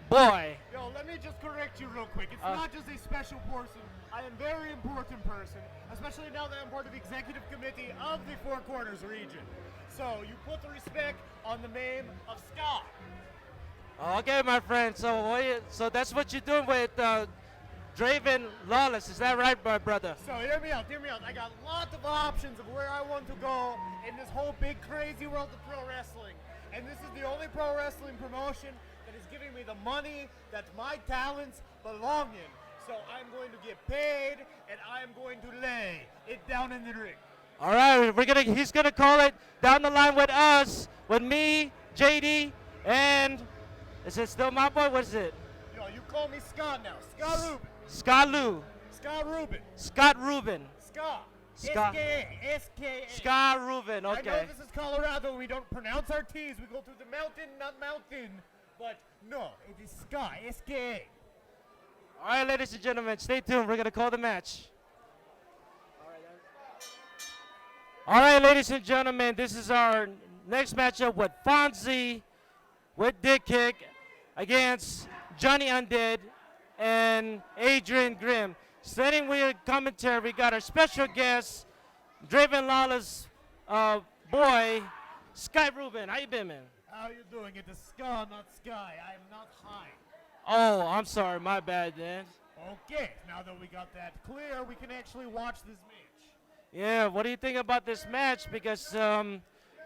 boy. Yo, let me just correct you real quick. It's not just a special person. I am a very important person, especially now that I'm part of the executive committee of the Four Corners region. So you put the respect on the name of Scott. Okay, my friend. So that's what you're doing with Draven Lawless. Is that right, my brother? So hear me out, I got lots of options of where I want to go in this whole big crazy world of pro wrestling. And this is the only pro wrestling promotion that is giving me the money that my talents belong in. So I'm going to get paid and I'm going to lay it down in the ring. All right, he's gonna call it down the line with us, with me, JD, and is it still my boy? What is it? Yo, you call me Scott now. Scott Rubin. Scott Lou. Scott Rubin. Scott Rubin. Scott. Scott. S-K-A. S-K-A. Scott Rubin, okay. I know this is Colorado. We don't pronounce our T's. We go through the mountain, not mountain. But no, it is Scott. S-K-A. All right, ladies and gentlemen, stay tuned. We're going to call the match. All right, ladies and gentlemen, this is our next matchup with Fonzie with Dick Kick against Johnny Undead and Adrian Grimm. Setting with commentary, we got our special guest, Draven Lawless boy, Sky Rubin. How you been, man? How you doing? It is Scott, not Sky. I am not high. Oh, I'm sorry. My bad, then. Okay, now that we got that clear, we can actually watch this match. Yeah, what do you think about this match? Because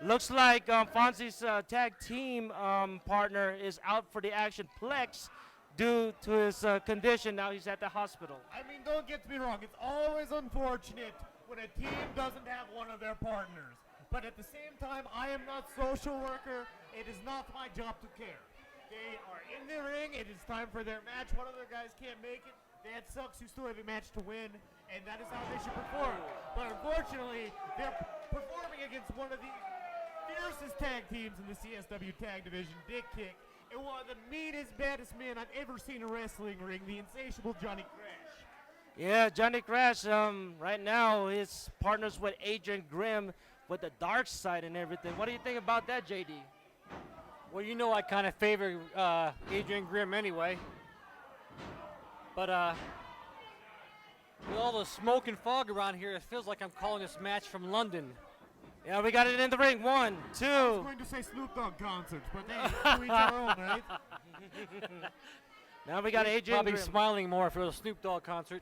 looks like Fonzie's tag team partner is out for the Action Plex due to his condition. Now he's at the hospital. I mean, don't get me wrong. It's always unfortunate when a team doesn't have one of their partners. But at the same time, I am not social worker. It is not my job to care. They are in the ring. It is time for their match. One of their guys can't make it. That sucks. You still have a match to win, and that is how they should perform. But unfortunately, they're performing against one of the fiercest tag teams in the CSW tag division, Dick Kick, and one of the meanest, baddest men I've ever seen in a wrestling ring, the insatiable Johnny Crash. Yeah, Johnny Crash, right now, his partners with Adrian Grimm with the dark side and everything. What do you think about that, JD? Well, you know I kind of favor Adrian Grimm anyway. But with all the smoke and fog around here, it feels like I'm calling this match from London. Yeah, we got it in the ring. 1, 2. I was going to say Snoop Dogg concerts, but hey, to each our own, right? Now we got Adrian Probably Grimm. smiling more for the Snoop Dogg concert.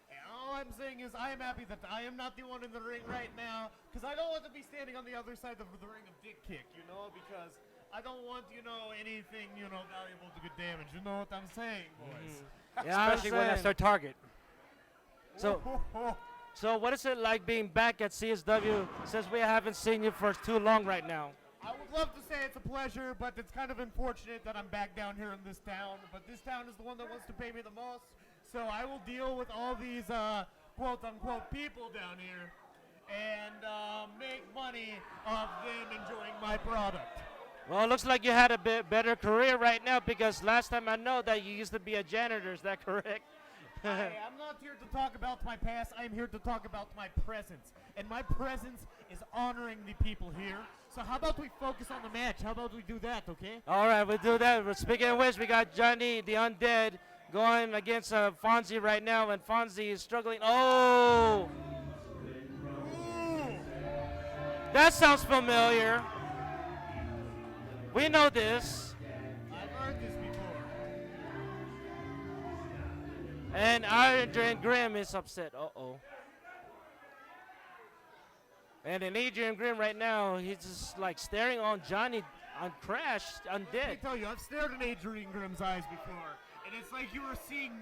And all I'm saying is I am happy that I am not the one in the ring right now, because I don't want to be standing on the other side of the ring of Dick Kick, you know, because I don't want, anything, valuable to get damaged. You know what I'm saying, boys? Yeah, Especially when that's their target. So what is it like being back at CSW since we haven't seen you for too long right now? I would love to say it's a pleasure, but it's kind of unfortunate that I'm back down here in this town. But this town is the one that wants to pay me the most, so I will deal with all these quote-unquote people down here and make money off them enjoying my product. Well, it looks like you had a bit better career right now, because last time I know that you used to be a janitor. Is that correct? I'm not here to talk about my past. I'm here to talk about my presence. And my presence is honoring the people here. So how about we focus on the match? How about we do that, okay? All right, we'll do that. Speaking of which, we got Johnny the Undead going against Fonzie right now, and Fonzie is struggling. Oh! Ooh. That sounds familiar. We know this. I've heard this before. And Adrian Grimm is upset. Uh-oh. And then Adrian Grimm right now, he's just like staring on Johnny on Crash, Undead. Let me tell you, I've stared in Adrian Grimm's eyes before, and it's like you were seeing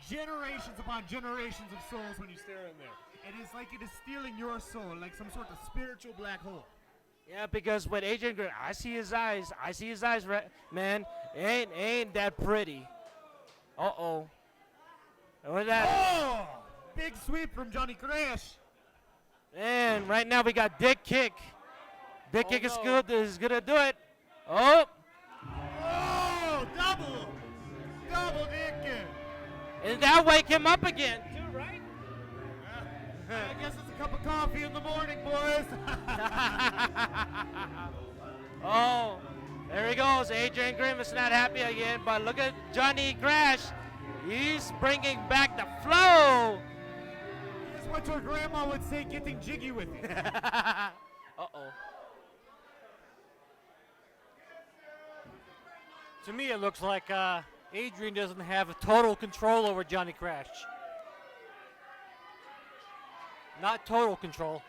generations upon generations of souls when you stare in there. and it's like it is stealing your soul, like some sort of spiritual black hole. Yeah, because with Adrian Grimm, I see his eyes. I see his eyes, man. Ain't that pretty. Uh-oh. What is that? Oh! Big sweep from Johnny Crash. Man, right now we got dick kick. Dick kick is no. good. Is gonna do it. Oh, Oh! Double dick kick. and that wake him up again, too, right? I guess it's a cup of coffee in the morning, boys. Oh, there he goes. Adrian Grimm is not happy again, but look at Johnny Crash. He's bringing back the flow. Here's what your grandma would say, getting jiggy with it. Uh-oh. To me, it looks like Adrian doesn't have a total control over Johnny Crash. Not total control.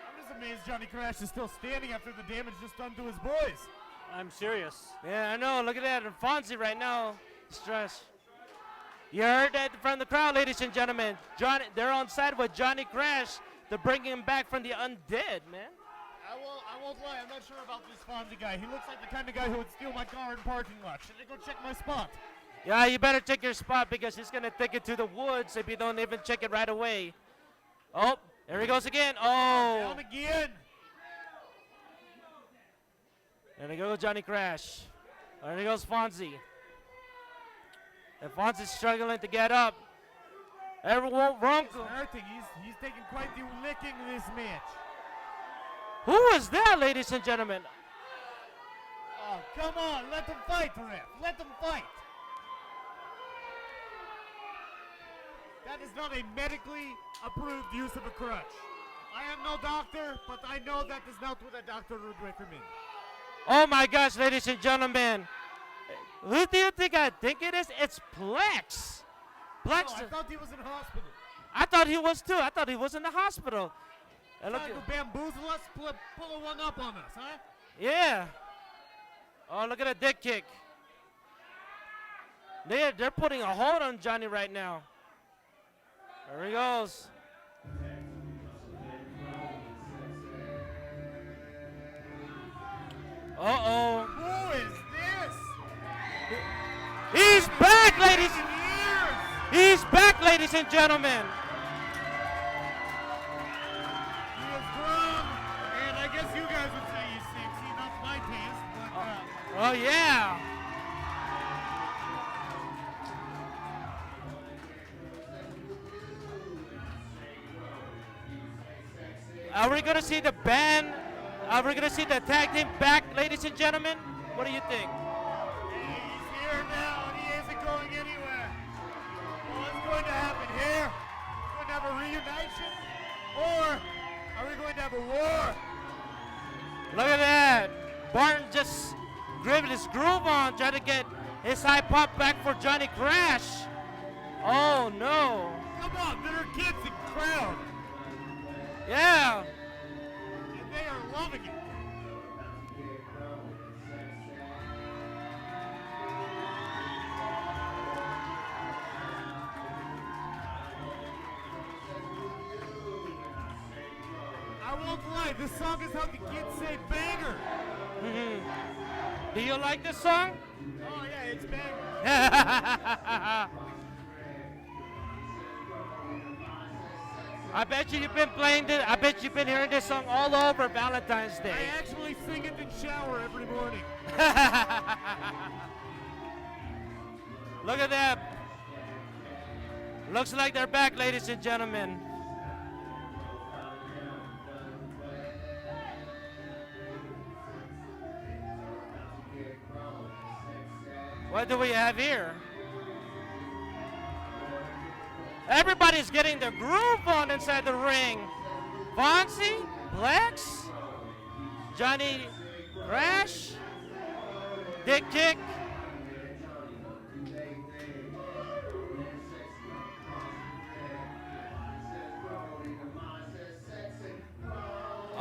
I'm just amazed Johnny Crash is still standing after the damage just done to his boys. I'm serious. Yeah, I know. Look at that. And Fonzie right now. Stress. You heard that from the crowd, ladies and gentlemen. They're on side with Johnny Crash. They're bringing him back from the undead, man. I won't lie, I'm not sure about this Fonzie guy. He looks like the kind of guy who would steal my car in parking lot. Should I go check my spot? Yeah, you better check your spot because he's going to take it to the woods if you don't even check it right away. Oh, there he goes again. Oh. Down again. There he goes, Johnny Crash. There he goes, Fonzie. And Fonzie's struggling to get up. Everyone wrong. He's hurting. He's taking quite the licking this match. Who is that, ladies and gentlemen? Oh, come on. Let them fight, ref. Let them fight. That is not a medically approved use of a crutch. I am no doctor, but I know that is not what a doctor would recommend. Oh my gosh, ladies and gentlemen. Who do you think I think it is? It's Plex. Plex. Oh, I thought he was in hospital. I thought he was too. I thought he was in the hospital. And look Trying to bamboozle us, pull a one up on us, huh? yeah. Oh, look at that dick kick. They're putting a hold on Johnny right now. There he goes. Uh-oh. Who is this? He's back, ladies. Years. He's back, ladies and gentlemen. He is grown, and I guess you guys would say he's sexy, not my taste, but Oh, yeah. Are we going to see the band? Are we going to see the tag team back, ladies and gentlemen? What do you think? he's here now, and he isn't going anywhere. What's going to happen here? We're going to have a reunition, or are we going to have a war? Look at that. Barton just gripped his groove on, trying to get his high pop back for Johnny Crash. Oh, no. Come on, there are kids in the crowd, Yeah. and they are loving it. I won't lie, this song is how the kids say banger. Do you like this song? Oh yeah, it's banger. I bet you've been playing this. I bet you've been hearing this song all over Valentine's I Day. actually sing it in shower every morning. Look at that. Looks like they're back, ladies and gentlemen. What do we have here? Everybody's getting their groove on inside the ring. Fonzie, Plex, Johnny Crash, Dick Kick.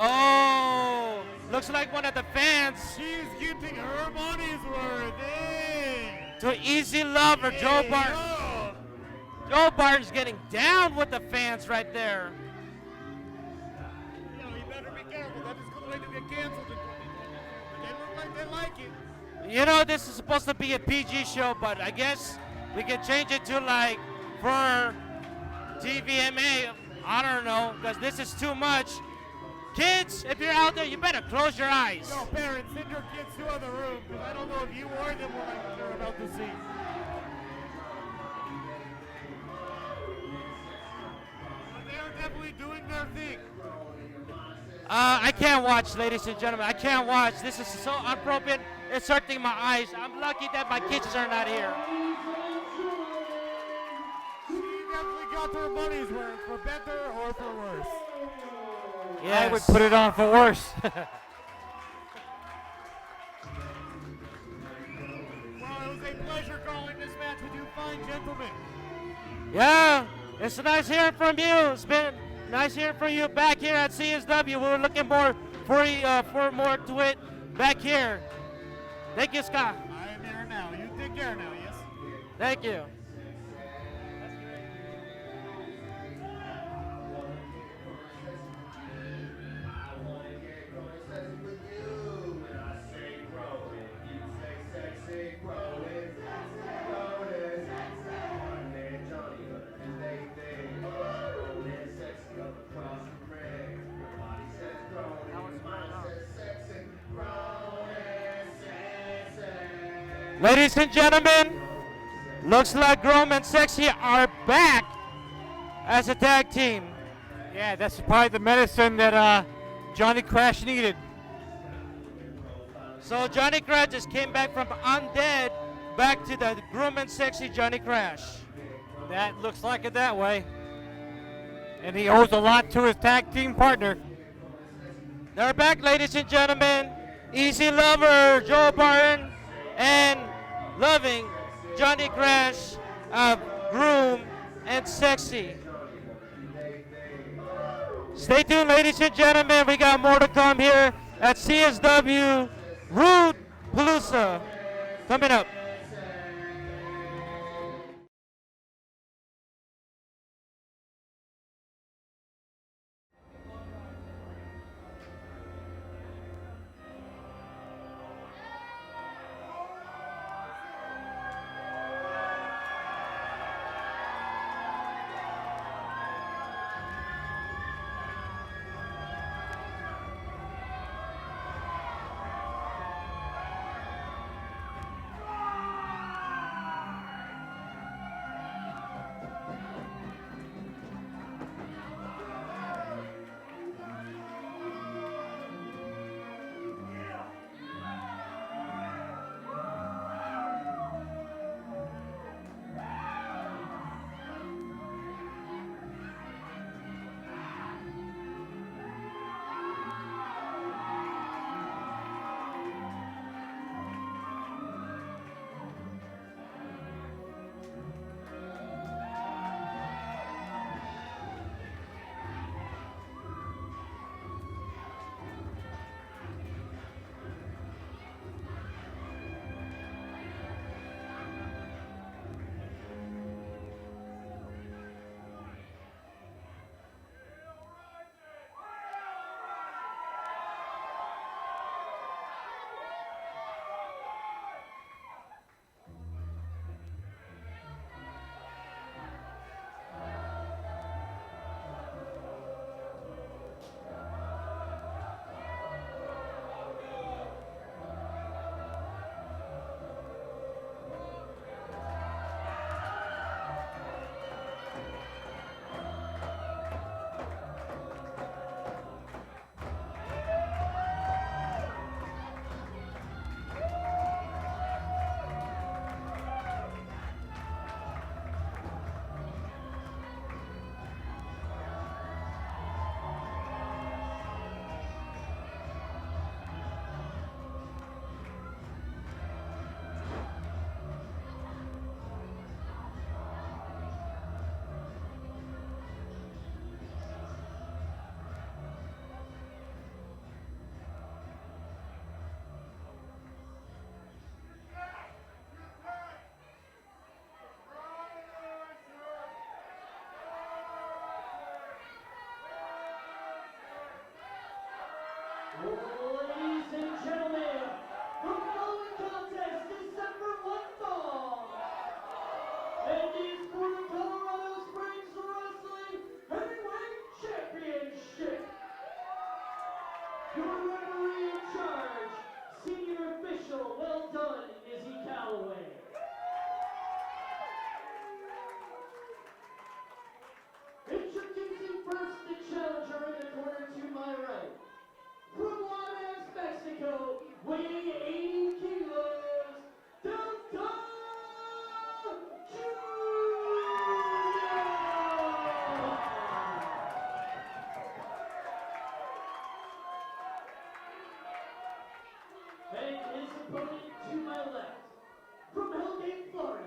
Oh, looks like one of the fans She's getting her money's worth. Hey! to Easy Lover, Joe Hey, Barton. yo! Joe Barton's getting down with the fans right there. You know, you better be careful. That is going to get canceled. They look like they like it. You know, this is supposed to be a PG show, but I guess we can change it to like for TVMA. I don't know, because this is too much. Kids, if you're out there, you better close your eyes. No, parents, send your kids to other room, because I don't know if you or them will like what they're about to see. But they are definitely doing their thing. I can't watch, ladies and gentlemen. I can't watch. This is so appropriate. It's hurting my eyes. I'm lucky that my kids are not here. She definitely got their money's worth, for better or for worse. Yes. I would put it on for worse. Well, it was a pleasure calling this match with you fine gentlemen. Yeah, it's nice hearing from you. It's been nice hearing from you back here at CSW. We were looking more for more to it back here. Thank you, Scott. I am here now. You take care now, yes? Thank you. Ladies and gentlemen, looks like Grimm and Sexy are back as a tag team. Yeah, that's probably the medicine that Johnny Crash needed. So Johnny Crash just came back from undead back to the Grimm and Sexy Johnny Crash. That looks like it that way. And he owes a lot to his tag team partner. They're back, ladies and gentlemen. Easy Lover, Joe Barton, and Loving Johnny Crash, Grimm, and Sexy. Stay tuned, ladies and gentlemen. We got more to come here at CSW Rudeapalooza coming up. opponent to my left, from Hellgate, Florida,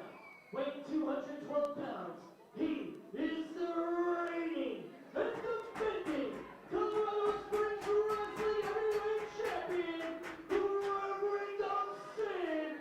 weighing 212 pounds, he is the reigning and defending Colorado Springs Wrestling Heavyweight Champion, Reverend of Sin,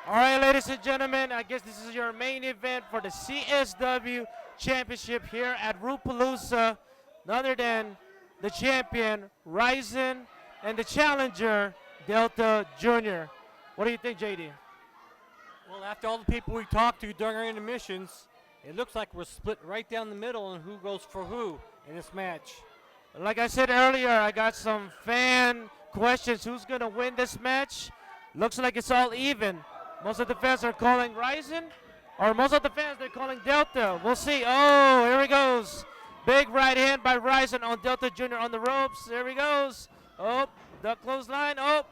All right, ladies and gentlemen, I guess this is your main event for the CSW Championship here at Rudeapalooza. None other than the champion, Ryzen, and the challenger, Delta Jr. What do you think, JD? Well, after all the people we talked to during our intermissions, it looks like we're split right down the middle on who goes for who in this match. Like I said earlier, I got some fan questions. Who's going to win this match? Looks like it's all even. Most of the fans are calling Ryzen, or most of the fans, they're calling Delta. We'll see. Oh, here he goes. Big right hand by Ryzen on Delta Jr. on the ropes. There he goes. Oh, the clothesline. Oh,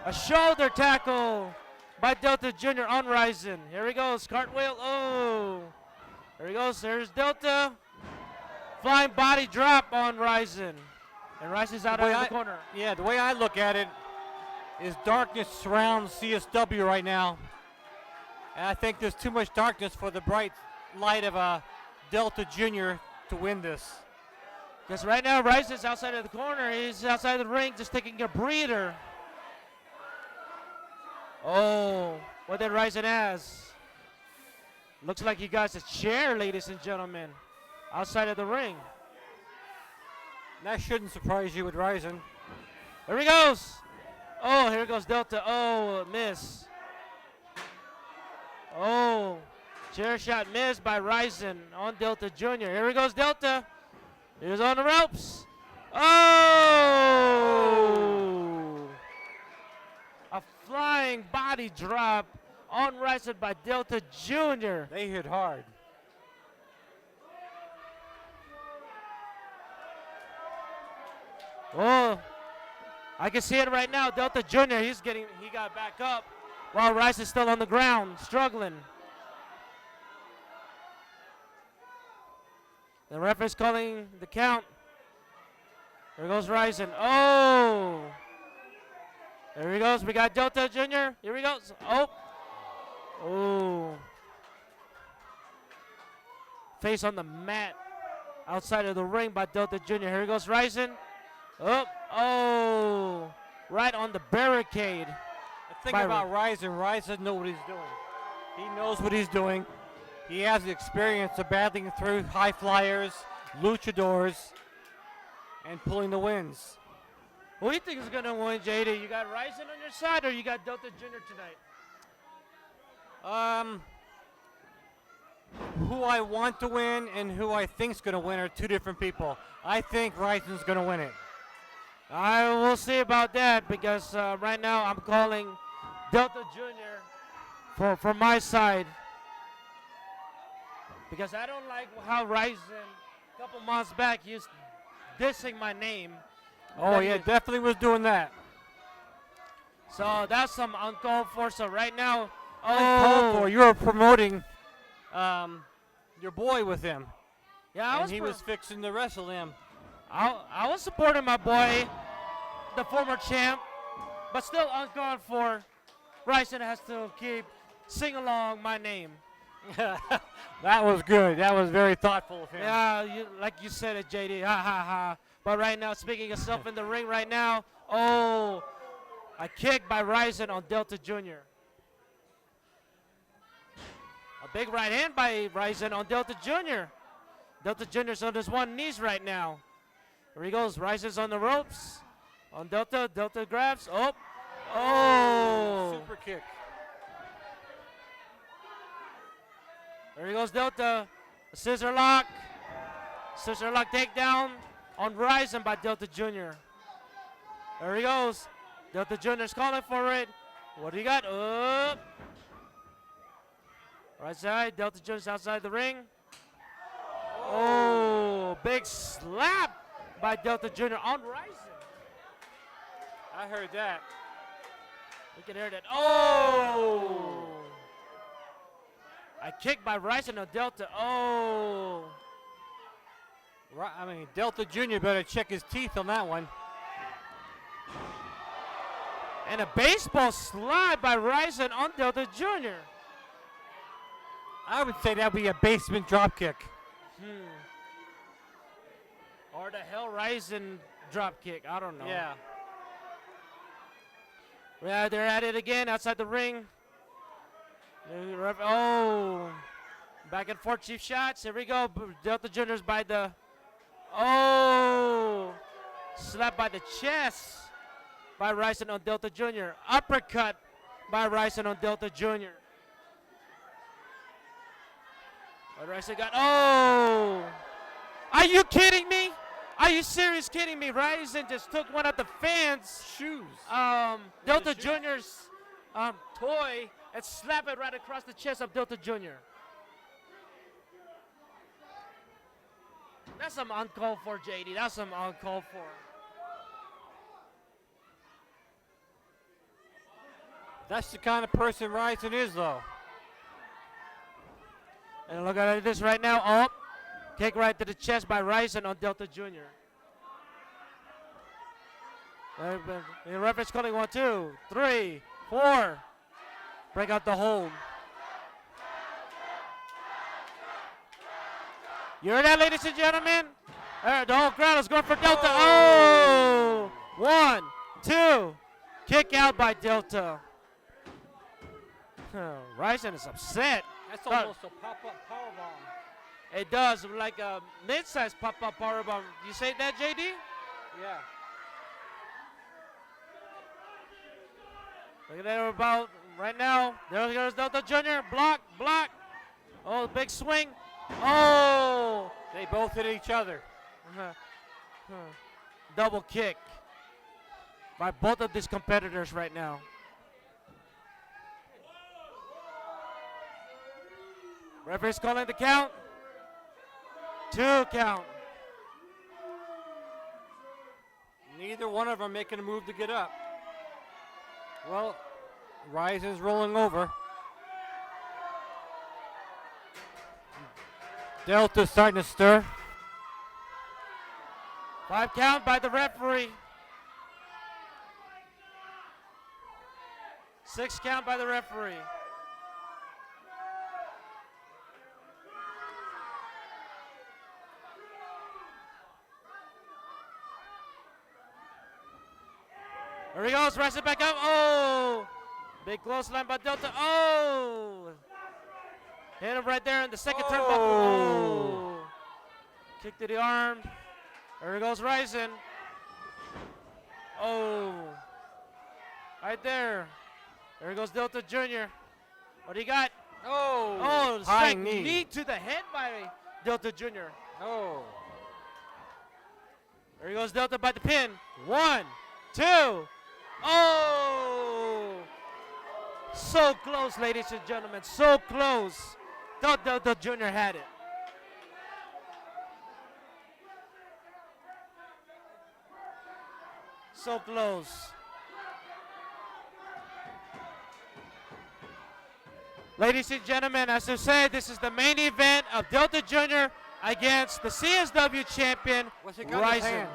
a shoulder tackle by Delta Jr. on Ryzen. Here he goes. Cartwheel. Oh, there he goes. There's Delta. Flying body drop on Ryzen. And Ryzen's out of the corner. Yeah, the way I look at it is darkness surrounds CSW right now. And I think there's too much darkness for the bright light of Delta Jr. to win this. Because right now, Ryzen's outside of the corner. He's outside of the ring, just taking a breather. Oh, what did Ryzen has? Looks like he got a chair, ladies and gentlemen, outside of the ring. That shouldn't surprise you with Ryzen. There he goes. Oh, here goes Delta. Oh, miss. Oh, chair shot missed by Ryzen on Delta Jr. Here he goes, Delta. He's on the ropes. Oh! A flying body drop on Ryzen by Delta Jr. They hit hard. Oh, I can see it right now. Delta Jr., he got back up while Rice is still on the ground, struggling. The ref is calling the count. There goes Ryzen. Oh! There he goes. We got Delta Jr. Here he goes. Oh! Oh! Face on the mat outside of the ring by Delta Jr. Here he goes Ryzen. Oh! Oh! Right on the barricade. The thing about Ryzen knows what he's doing. He knows what he's doing. He has the experience of battling through high flyers, luchadors, and pulling the wins. Who do you think is going to win, JD? You got Ryzen on your side or you got Delta Jr. tonight? Who I want to win and who I think is going to win are two different people. I think Ryzen's going to win it. I will see about that because right now I'm calling Delta Jr. for my side. Because I don't like how Ryzen, a couple months back, he was dissing my name. Oh, yeah, definitely was doing that. So that's some uncalled for. So right now, uncalled for. You were promoting your boy with him. Yeah, he was fixing to wrestle him. I was supporting my boy, the former champ, but still uncalled for. Ryzen has to keep sing along my name. That was good. That was very thoughtful of him. Yeah, like you said it, JD. Ha, ha, ha. But right now, speaking of stuff in the ring right now, oh, a kick by Ryzen on Delta Jr. A big right hand by Ryzen on Delta Jr. Delta Junior's on his one knees right now. Here he goes. Ryzen's on the ropes. On Delta. Delta grabs. Oh. Oh. Super kick. There he goes, Delta. A scissor lock. Scissor lock takedown on Ryzen by Delta Jr. There he goes. Delta Jr.'s calling for it. What do you got? Up. Right side. Delta Jr.'s outside the ring. Oh, big slap by Delta Jr. on Ryzen. I heard that. We can hear that. Oh! A kick by Ryzen on Delta. Oh! I mean, Delta Jr. better check his teeth on that one. And a baseball slide by Ryzen on Delta Jr. I would say that would be a basement drop kick. Or the hell Ryzen drop kick. I don't know. Yeah. Yeah, they're at it again outside the ring. Oh. Back and forth cheap shots. Here we go. Delta Jr.'s by the. Oh. Slap by the chest by Ryzen on Delta Jr. Uppercut by Ryzen on Delta Jr. But Ryzen got. Oh. Are you kidding me? Are you serious kidding me? Ryzen just took one of the fans' shoes. Delta Jr.'s toy and slapped it right across the chest of Delta Jr. That's some uncalled for, JD. That's some uncalled for. That's the kind of person Ryzen is, though. And look at this right now. Oh. Kick right to the chest by Ryzen on Delta Jr. The referee's calling 1, 2, 3, 4. Break out the hold. You heard that, ladies and gentlemen? The whole crowd is going for Delta. Oh! 1, 2. Kick out by Delta. Ryzen is upset. That's almost a pop-up powerbomb. It does, like a mid-sized pop-up powerbomb. You say that, JD? Yeah. Look at that about right now. There goes Delta Jr. Block, block. Oh, big swing. Oh! They both hit each other. Double kick by both of these competitors right now. Referee's calling the count. 2 count. Neither one of them making a move to get up. Well, Ryzen's rolling over. Delta's starting to stir. 5 count by the referee. 6 count by the referee. There he goes, Ryzen back up. Oh! Big close line by Delta. Oh! Hit him right there in the second turnbuckle. Oh! Kick to the arm. There goes Ryzen. Oh! Right there. There goes Delta Jr. What do you got? Oh! Oh! High Straight knee to the head by Delta Jr. Oh! There he goes Delta by the pin. 1, 2. Oh! So close, ladies and gentlemen. So close. Thought Delta Jr. had it. So close. Ladies and gentlemen, as I said, this is the main event of Delta Jr. against the CSW champion, What's he got in his Ryzen. hand?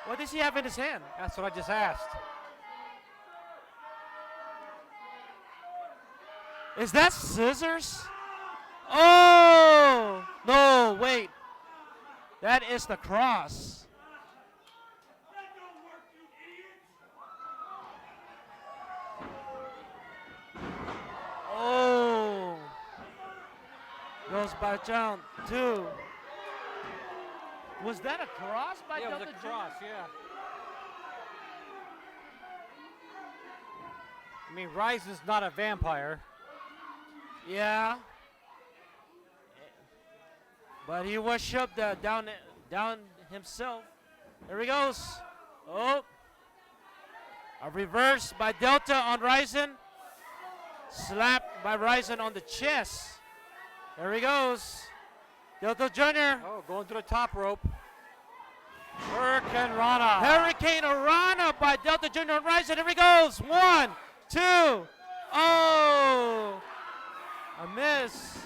What does he have in his hand? That's what I just asked. Is that scissors? Oh! No, wait. That is the cross. Oh! Goes by count 2. Was that a cross by Yeah, it Delta was a Jr.? cross, yeah. I mean, Ryzen's not a vampire. Yeah. But he was shoved down himself. There he goes. Oh. A reverse by Delta on Ryzen. Slapped by Ryzen on the chest. There he goes. Delta Jr. Oh, going to the top rope. Hurricane Rana. Hurricane Rana by Delta Jr. on Ryzen. Here he goes. 1, 2. Oh. A miss.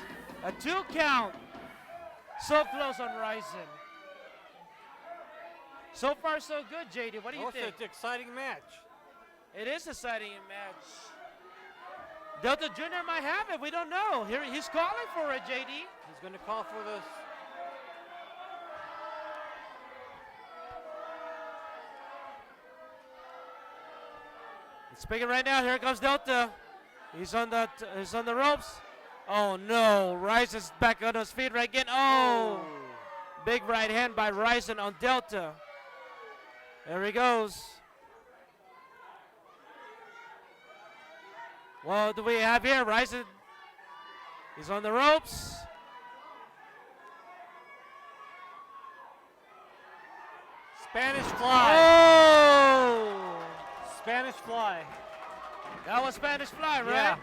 A 2 count. So close on Ryzen. So far, so good, JD. What do you think? It's an exciting match. It is a exciting match. Delta Jr. might have it. We don't know. Here he's calling for it, JD. He's going to call for this. Speaking right now. Here comes Delta. He's on the ropes. Oh no! Ryzen's back on his feet right again. Oh! Big right hand by Ryzen on Delta. There he goes. What do we have here? Ryzen. He's on the ropes. Spanish fly. Oh! Spanish fly. That was Spanish fly, right? Yeah.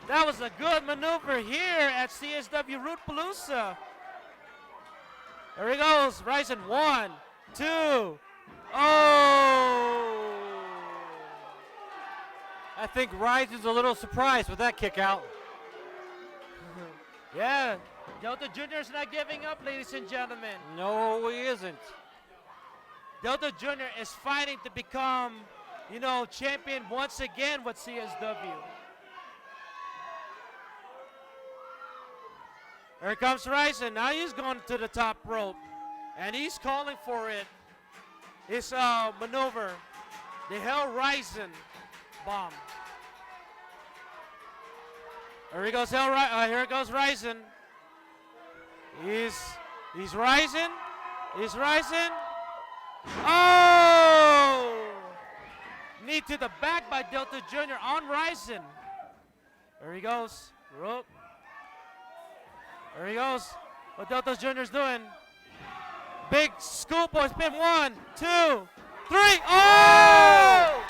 That was a good maneuver here at CSW Rudeapalooza. There he goes. Ryzen 1, 2. Oh! I think Ryzen's a little surprised with that kick out. Yeah. Delta Jr.'s not giving up, ladies and gentlemen. No, he isn't. Delta Jr. is fighting to become, champion once again with CSW. Here comes Ryzen. Now he's going to the top rope. And he's calling for it. His maneuver. The Hell Ryzen bomb. Here goes Ryzen. He's rising. He's rising. Oh! Knee to the back by Delta Jr. on Ryzen. There he goes. Rope. There he goes. What Delta Jr.'s doing. Big schoolboy spin. 1, 2, 3. Oh!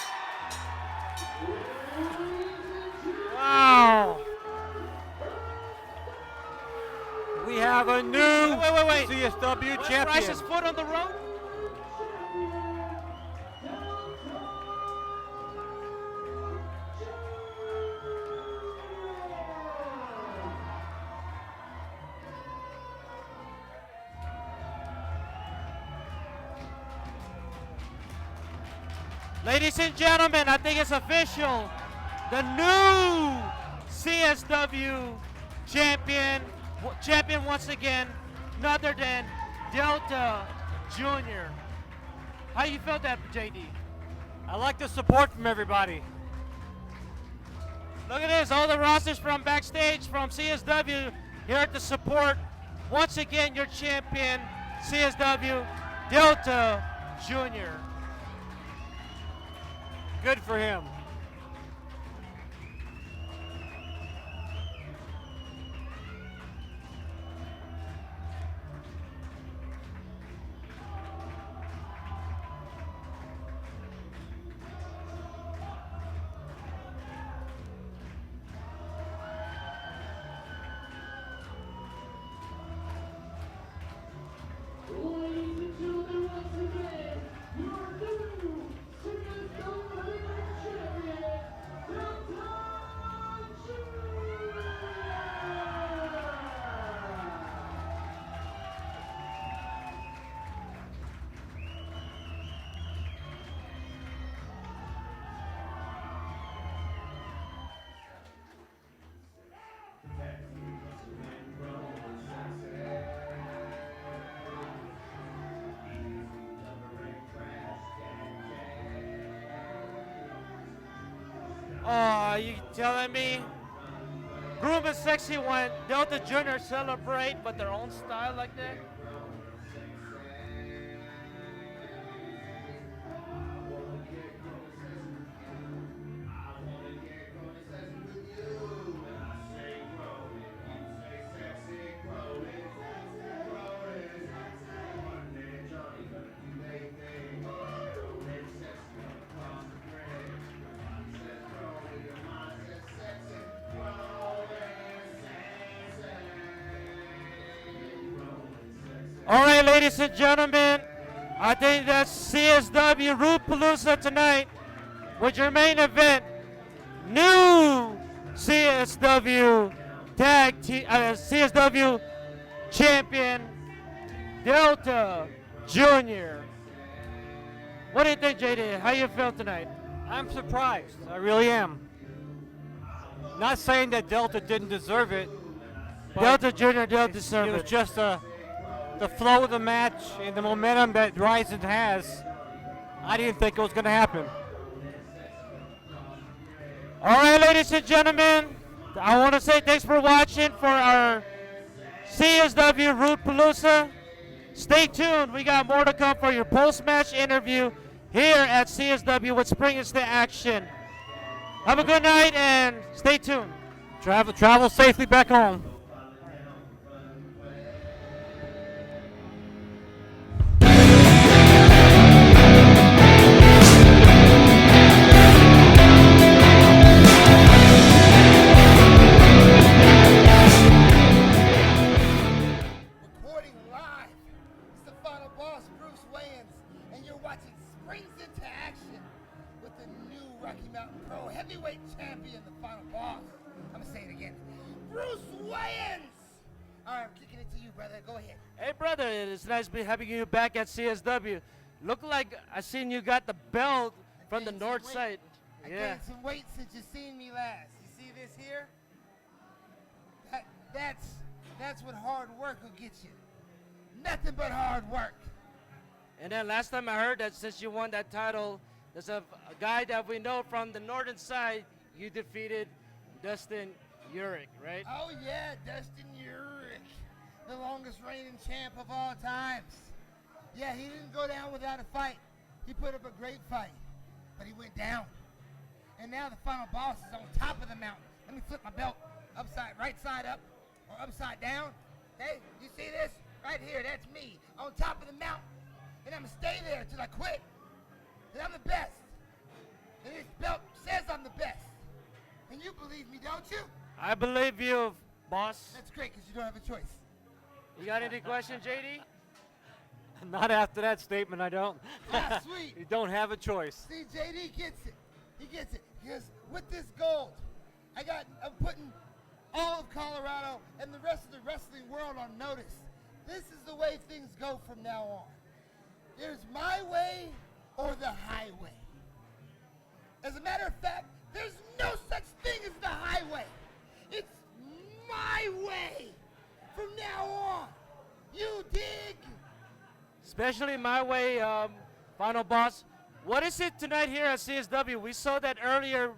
Wow. We have a new wait. CSW Was champion. Rice's foot on the rope? Ladies and gentlemen, I think it's official. The new CSW champion once again, none other than Delta Jr. How you felt that, JD? I like the support from everybody. Look at this, all the rosters from backstage, from CSW, here to support once again your champion, CSW, Delta Jr. Good for him. Oh, you telling me? Grimm Smooth and sexy when Delta Jr. celebrate but their own style like that. All right, ladies and gentlemen, I think that's CSW Rudeapalooza tonight with your main event, new CSW CSW champion Delta Jr. What do you think, JD? How you feel tonight? I'm surprised. I really am. Not saying that Delta didn't deserve it. but Delta Jr. don't deserve It was it. just the flow of the match and the momentum that Ryzen has. I didn't think it was going to happen. All right, ladies and gentlemen, I want to say thanks for watching for our CSW Rudeapalooza. Stay tuned. We got more to come for your post-match interview here at CSW with Spring into Action. Have a good night and stay tuned. Travel safely back home. Recording live. It's the final boss, Bruce Wayans, and you're watching Springs into Action with the new Rocky Mountain Pro Heavyweight Champion, the final boss. I'm gonna say it again. Bruce Wayans! Alright, I'm kicking it to you, brother. Go ahead. Hey, brother, it's nice to be having you back at CSW. Look like I seen you got the belt from the gained some north weight. side. I Yeah. gained some weight since you seen me last. You see this here? That's what hard work will get you. Nothing but hard work. And then last time I heard that since you won that title, there's a guy that we know from the northern side, you defeated Dustin Urich, right? Oh yeah, Dustin Urich, the longest reigning champ of all times. Yeah, he didn't go down without a fight. He put up a great fight, but he went down. And now the final boss is on top of the mountain. Let me flip my belt right side up, or upside down. Hey, you see this? Right here, that's me on top of the mountain. And I'm gonna stay there till I quit. And I'm the best. And this belt says I'm the best. And you believe me, don't you? I believe you, boss. That's great, because you don't have a choice. You got any questions, JD? Not after that statement, I don't. Ah, sweet. You don't have a choice. See, JD gets it. He gets it. Because with this gold, I'm putting all of Colorado and the rest of the wrestling world on notice. This is the way things go from now on. There's my way or the highway. As a matter of fact, there's no such thing as the highway. It's my way from now on. You dig? Especially my way, final boss. What is it tonight here at CSW? We saw that earlier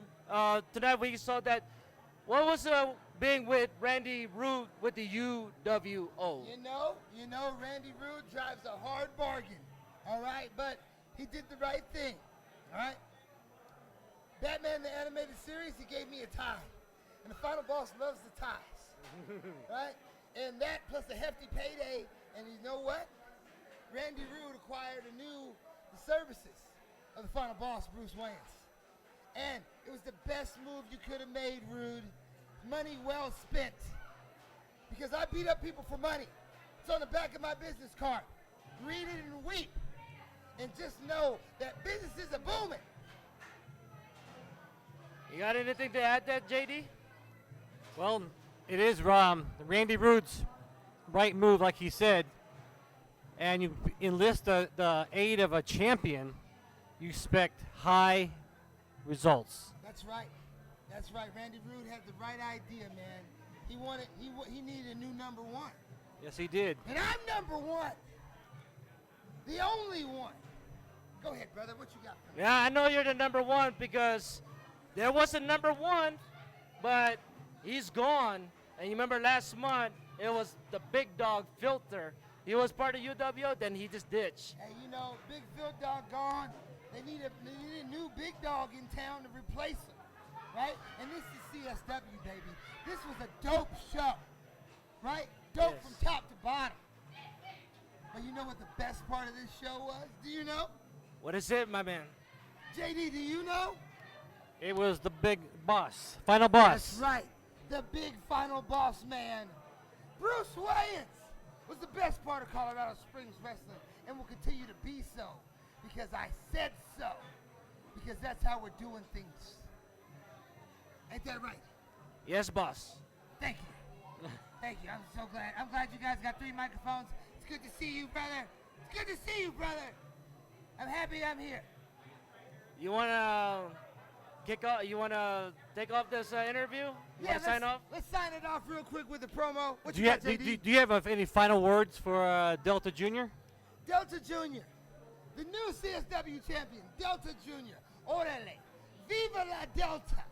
tonight. We saw that. What was being with Randy Rude with the U.W.O? You know, Randy Rude drives a hard bargain. All right, but he did the right thing. All right. Batman the Animated Series, he gave me a tie. And the final boss loves the ties. Right? And that plus a hefty payday. And you know what? Randy Rude acquired the services of the final boss, Bruce Wayans. And it was the best move you could have made, Rude. Money well spent. Because I beat up people for money. It's on the back of my business card. Read it and weep. And just know that business is a booming. You got anything to add that, JD? Well, it is Randy Rude's right move, like he said. And you enlist the aid of a champion, you expect high results. That's right. That's right. Randy Rude had the right idea, man. He needed a new number one. Yes, he did. And I'm number one. The only one. Go ahead, brother. What you got for me? Yeah, I know you're the number one because there was a number one, but he's gone. And you remember last month, it was the big dog Filter. He was part of U.W.O, then he just ditched. Hey, you know, Big Phil Dog gone. They need a new big dog in town to replace him, right? And this is CSW, baby. This was a dope show, right? Dope Yes. from top to bottom. But you know what the best part of this show was? Do you know? What is it, my man? JD, do you know? It was the big boss, final boss. That's right. The big final boss man, Bruce Wayans, was the best part of Colorado Springs wrestling and will continue to be so because I said so. Because that's how we're doing things. Ain't that right? Yes, boss. Thank you. Thank you. I'm so glad. I'm glad you guys got 3 microphones. It's good to see you, brother. It's good to see you, brother. I'm happy I'm here. You wanna kick off? You wanna take off this interview? You wanna sign off? Let's sign it off real quick with the promo. What Do you you, got, do, JD? do you have any final words for Delta Jr.? Delta Jr., the new CSW champion, Delta Jr. Orale. Viva la Delta.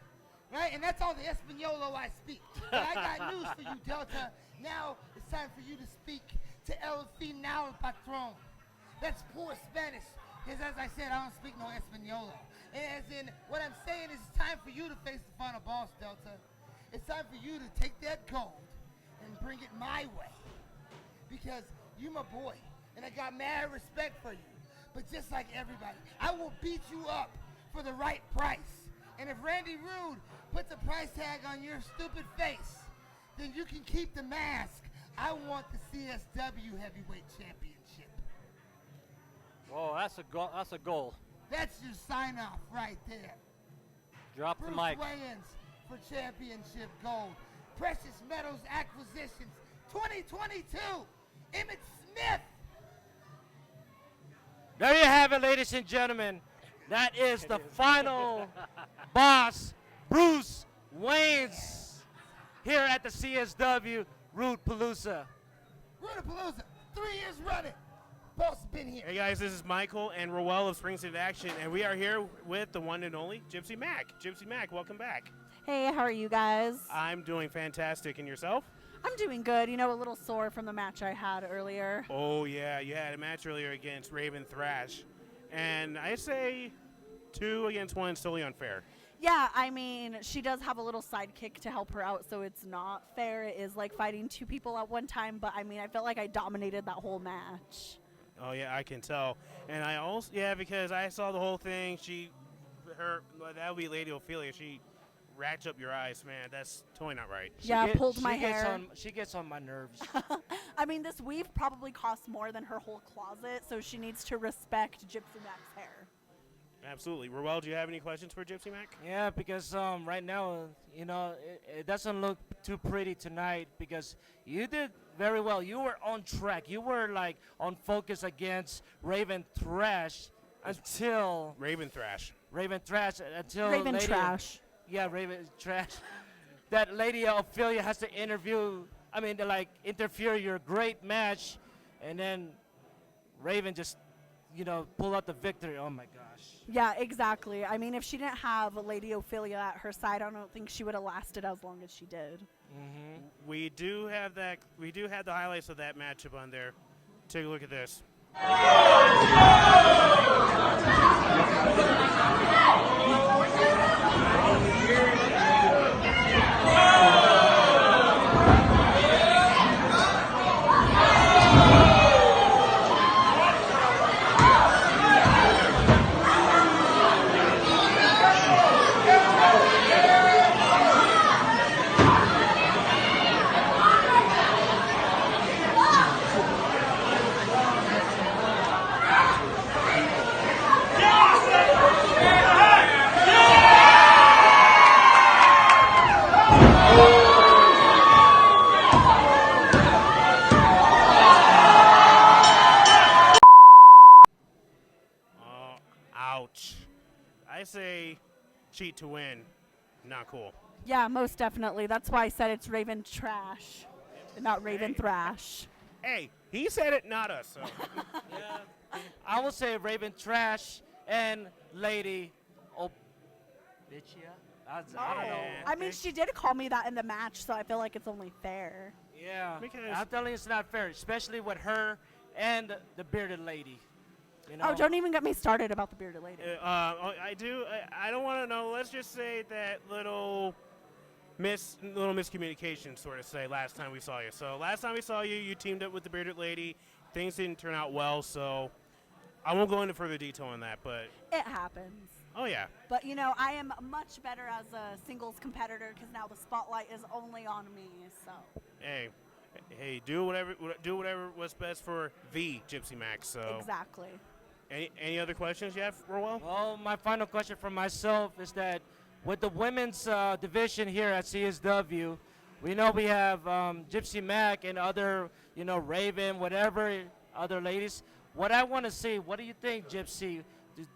Right? And that's all the Espanolo I speak. But I got news for you, Delta. Now it's time for you to speak to El Final Patron. That's poor Spanish. Because as I said, I don't speak no Espanolo. As in, what I'm saying is it's time for you to face the final boss, Delta. It's time for you to take that gold and bring it my way. Because you my boy, and I got mad respect for you. But just like everybody, I will beat you up for the right price. And if Randy Rude puts a price tag on your stupid face, then you can keep the mask. I want the CSW Heavyweight Championship. Whoa, that's a goal. That's your sign-off right there. Drop Bruce the mic. Wayans for championship gold. Precious Metals Acquisitions 2022. Emmett Smith. There you have it, ladies and gentlemen. That is the final boss, Bruce Wayans, here at the CSW Rudeapalooza. Rudeapalooza, 3 years running. Boss been here. Hey guys, this is Michael and Roel of Spring City Action, and we are here with the one and only Gypsy Mac. Gypsy Mac, welcome back. Hey, how are you guys? I'm doing fantastic, and yourself? I'm doing good. You know, a little sore from the match I had earlier. Oh yeah, you had a match earlier against Raven Thrash, and I say 2 against 1 is totally unfair. Yeah, I mean, she does have a little sidekick to help her out, so it's not fair. It is like fighting 2 people at one time, but I mean, I felt like I dominated that whole match. Oh yeah, I can tell. And I also, yeah, because I saw the whole thing. That would be Lady Ophelia. She ratched up your eyes, man. That's totally not right. Pulled my hair. She gets on my nerves. I mean, this weave probably costs more than her whole closet, so she needs to respect Gypsy Mac's hair. Absolutely. Roel, do you have any questions for Gypsy Mac? Yeah, because right now, you know, it doesn't look too pretty tonight because you did very well. You were on track. You were like on focus against Raven Thrash until Raven Thrash. Raven Thrash until Raven Lady, Trash. Yeah, Raven Trash. That Lady Ophelia has to interfere your great match, and then Raven just, you know, pull out the victory. Oh my gosh. Yeah, exactly. I mean, if she didn't have Lady Ophelia at her side, I don't think she would have lasted as long as she did. Mm-hmm. We do have that. We do have the highlights of that matchup on there. Take a look at this. Ouch. I say cheat to win. Not cool. Yeah, most definitely. That's why I said it's Raven Trash, and not Raven Thrash. Hey, he said it, not us. So. Yeah. I will say Raven Trash and Lady Ophelia. I don't know. I mean, she did call me that in the match, so I feel like it's only fair. Yeah, Because- I'm telling you, it's not fair, especially with her and the bearded lady. You know? Oh, don't even get me started about the bearded lady. I do. I don't want to know. Let's just say that little miscommunication, sort of say, last time we saw you. So last time we saw you, you teamed up with the bearded lady. Things didn't turn out well, so I won't go into further detail on that. But It happens. oh yeah, But, you know, I am much better as a singles competitor because now the spotlight is only on me, so. hey, do whatever was best for the Gypsy Mac. So Exactly. any other questions you have, Rowell? Well, my final question for myself is that with the women's division here at CSW, we know we have Gypsy Mac and other, Raven, whatever, other ladies. What I want to see, what do you think, Gypsy?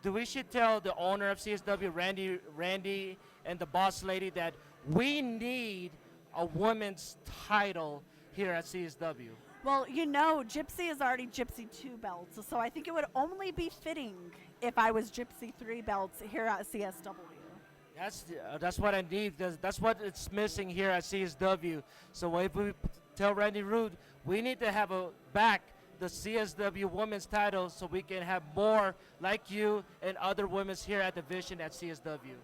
Do we should tell the owner of CSW, Randy, and the boss lady that we need a women's title here at CSW? Well, Gypsy is already Gypsy 2 belts, so I think it would only be fitting if I was Gypsy 3 belts here at CSW. That's what I need. That's what it's missing here at CSW. So if we tell Randy Rude, we need to have back the CSW women's title so we can have more like you and other women's here at division at CSW.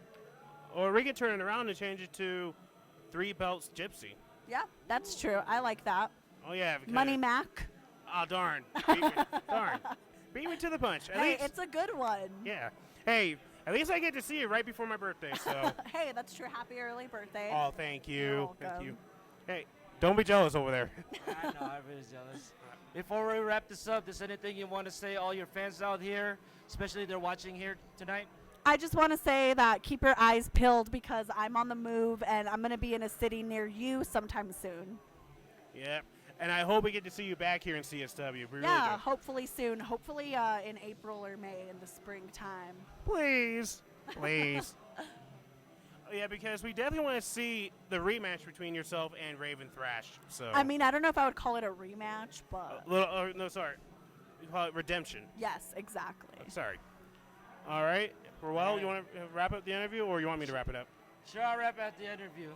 Or we can turn it around and change it to 3 belts Gypsy. Yeah, that's true. I like that. Oh yeah, because- Money Mac. Oh darn! Beat me to the punch. At Hey, least, it's a good one. yeah. Hey, at least I get to see you right before my birthday. So. Hey, that's true. Happy early birthday. Oh, thank You're you. welcome. Thank you. Hey, don't be jealous over there. I know, I'm really jealous. Before we wrap this up, is anything you want to say all your fans out here, especially they're watching here tonight? I just want to say that keep your eyes peeled because I'm on the move and I'm going to be in a city near you sometime soon. Yep. And I hope we get to see you back here in CSW. We really Yeah, do. hopefully soon. Hopefully in April or May in the springtime. Please. Please. Yeah, because we definitely want to see the rematch between yourself and Raven Thrash. So. I mean, I don't know if I would call it a rematch, but No, sorry. We call it redemption. yes, exactly. Sorry. All right. Well, you want to wrap up the interview, or you want me to wrap it up? Sure, I'll wrap up the interview.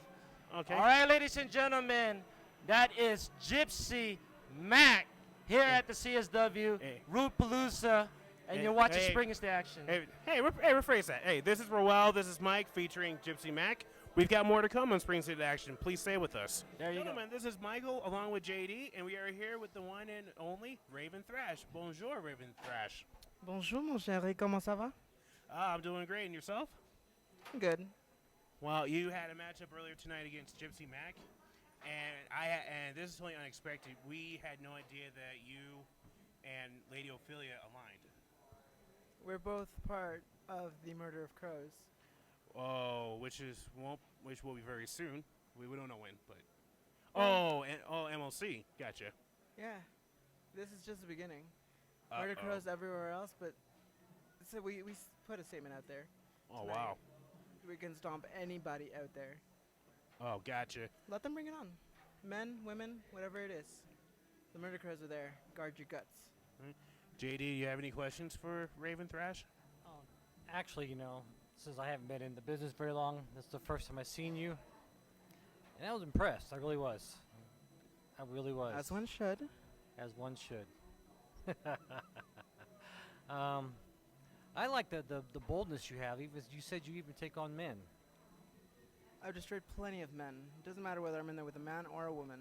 Okay. All right, ladies and gentlemen, that is Gypsy Mac here at the CSW Rudeapalooza, and you're watching Spring is the Action. Hey, rephrase that. Hey, this is Rowell. This is Mike featuring Gypsy Mac. We've got more to come on Spring City Action. Please stay with us. There you Gentlemen, this is Michael along with JD, and we are here with the one and only Raven Thrash. Bonjour, Raven Thrash. Bonjour, mon chéri. Comment ça va? I'm doing great. And yourself? Good. Well, you had a matchup earlier tonight against Gypsy Mac, and this is totally unexpected. We had no idea that you and Lady Ophelia aligned. We're both part of the Murder of Crows. Oh, which will be very soon. We don't know when, but MLC, gotcha. Yeah. This is just the beginning. Murder Crows everywhere else, but so we put a statement out there. Oh, tonight. wow. We can stomp anybody out there. Oh, gotcha. Let them bring it on. Men, women, whatever it is. The Murder Crows are there. Guard your guts. JD, you have any questions for Raven Thrash? Actually, since I haven't been in the business very long, this is the first time I've seen you. And I was impressed. I really was. I really was. As one should. As one should. I like the boldness you have. Even you said you even take on men. I've destroyed plenty of men. It doesn't matter whether I'm in there with a man or a woman.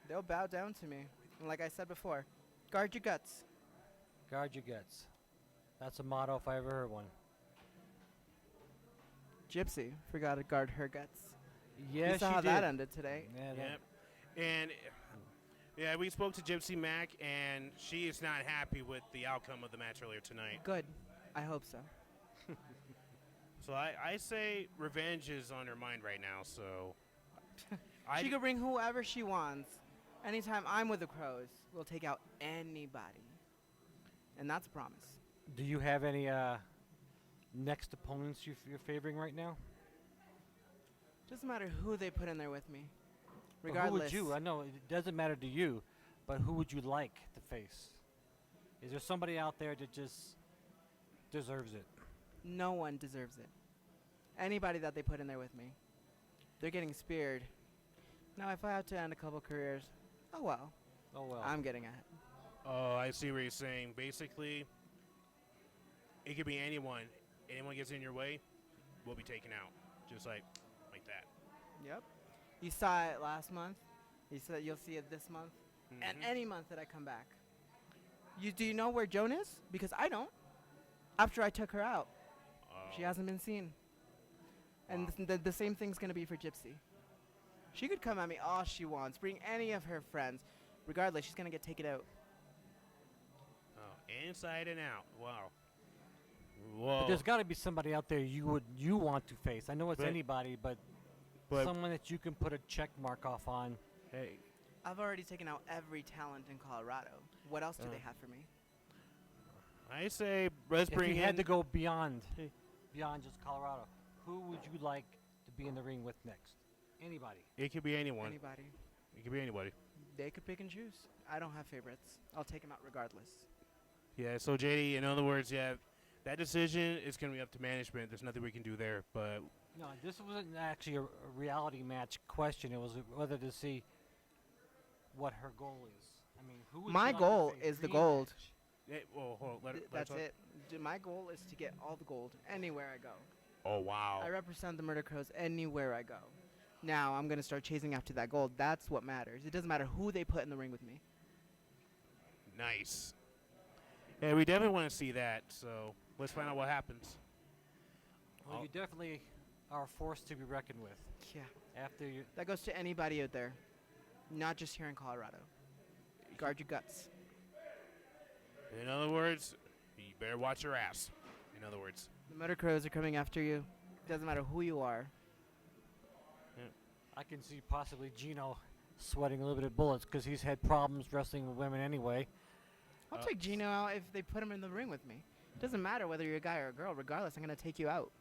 They'll bow down to me. And like I said before, guard your guts. Guard your guts. That's a motto if I ever heard one. Gypsy forgot to guard her guts. Yeah, you saw she how did. that ended today. Yep. And yeah, we spoke to Gypsy Mac, and she is not happy with the outcome of the match earlier tonight. Good. I hope so. So I say revenge is on her mind right now. So she could bring whoever she wants. Anytime I'm with the Crows, we'll take out anybody. And that's a promise. Do you have any next opponents you're favoring right now? Doesn't matter who they put in there with me. But Regardless. who would you? I know it doesn't matter to you, but who would you like to face? Is there somebody out there that just deserves it? No one deserves it. Anybody that they put in there with me, they're getting speared. Now, if I have to end a couple careers, oh well. Oh well. I'm getting ahead. Oh, I see what you're saying. Basically, it could be anyone. Anyone gets in your way, will be taken out. Just like that. Yep. You saw it last month. You'll see it this month. And any month that I come back. Do you know where Joan is? Because I don't. After I took her out. She hasn't been seen. And the same thing's going to be for Gypsy. She could come at me all she wants. Bring any of her friends. Regardless, she's going to get taken out. Oh, inside and out. Wow. But there's got to be somebody out there you want to face. I know it's But- anybody, but someone that you can put a check mark off on. Hey. I've already taken out every talent in Colorado. What else do they have for me? I say let's If bring you in. had to go beyond just Colorado, who would you like to be in the ring with next? Anybody. It could be anyone. Anybody. It could be anybody. They could pick and choose. I don't have favorites. I'll take them out regardless. Yeah. So JD, in other words, yeah, that decision is going to be up to management. There's nothing we can do there. But No, this wasn't actually a reality match question. It was whether to see what her goal is. I mean, who would My you like to goal face? is the Rematch. gold. well, hold on, let That's talk. it. My goal is to get all the gold anywhere I go. Oh wow. I represent the Murder Crows anywhere I go. Now I'm going to start chasing after that gold. That's what matters. It doesn't matter who they put in the ring with me. Nice. Yeah, we definitely want to see that. So let's find out what happens. Well, you definitely are a force to be reckoned with. Yeah. After you, That goes to anybody out there, not just here in Colorado. Guard your guts. In other words, you better watch your ass. In other words. The Murder Crows are coming after you. Doesn't matter who you are. I can see possibly Gino sweating a little bit of bullets because he's had problems wrestling with women anyway. I'll take Gino out if they put him in the ring with me. It doesn't matter whether you're a guy or a girl. Regardless, I'm going to take you out.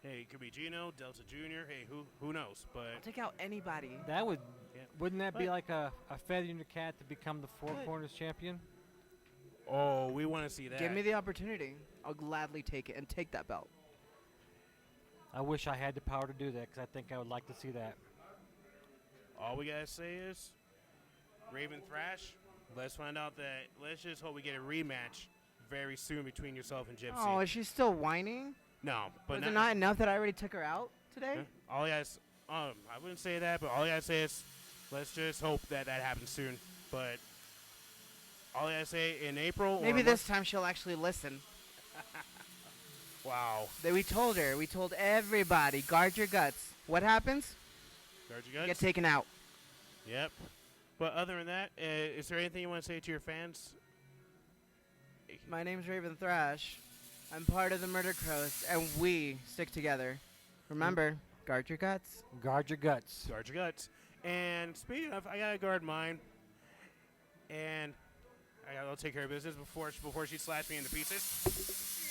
Hey, it could be Gino, Delta Jr. Hey, who knows? But I'll take out anybody. That would, wouldn't that be But- like a feather in your cap to become the Four Corners champion? oh, we want to see that. Give me the opportunity. I'll gladly take it and take that belt. I wish I had the power to do that because I think I would like to see that. All we gotta say is, Raven Thrash. Let's find out that. Let's just hope we get a rematch very soon between yourself and Gypsy. Oh, is she still whining? No, but Was it not enough that I already took her out today? All you guys, I wouldn't say that, but all you gotta say is, let's just hope that happens soon. But all you gotta say in April. Maybe or this time she'll actually listen. Wow. We told her. We told everybody. Guard your guts. What happens? Guard your You guts. get taken out. Yep. But other than that, is there anything you want to say to your fans? My name's Raven Thrash. I'm part of the Murder Crows, and we stick together. Remember, guard your guts. Guard your guts. Guard your guts. And speaking of, I gotta guard mine. And I gotta take care of business before she slashed me into pieces.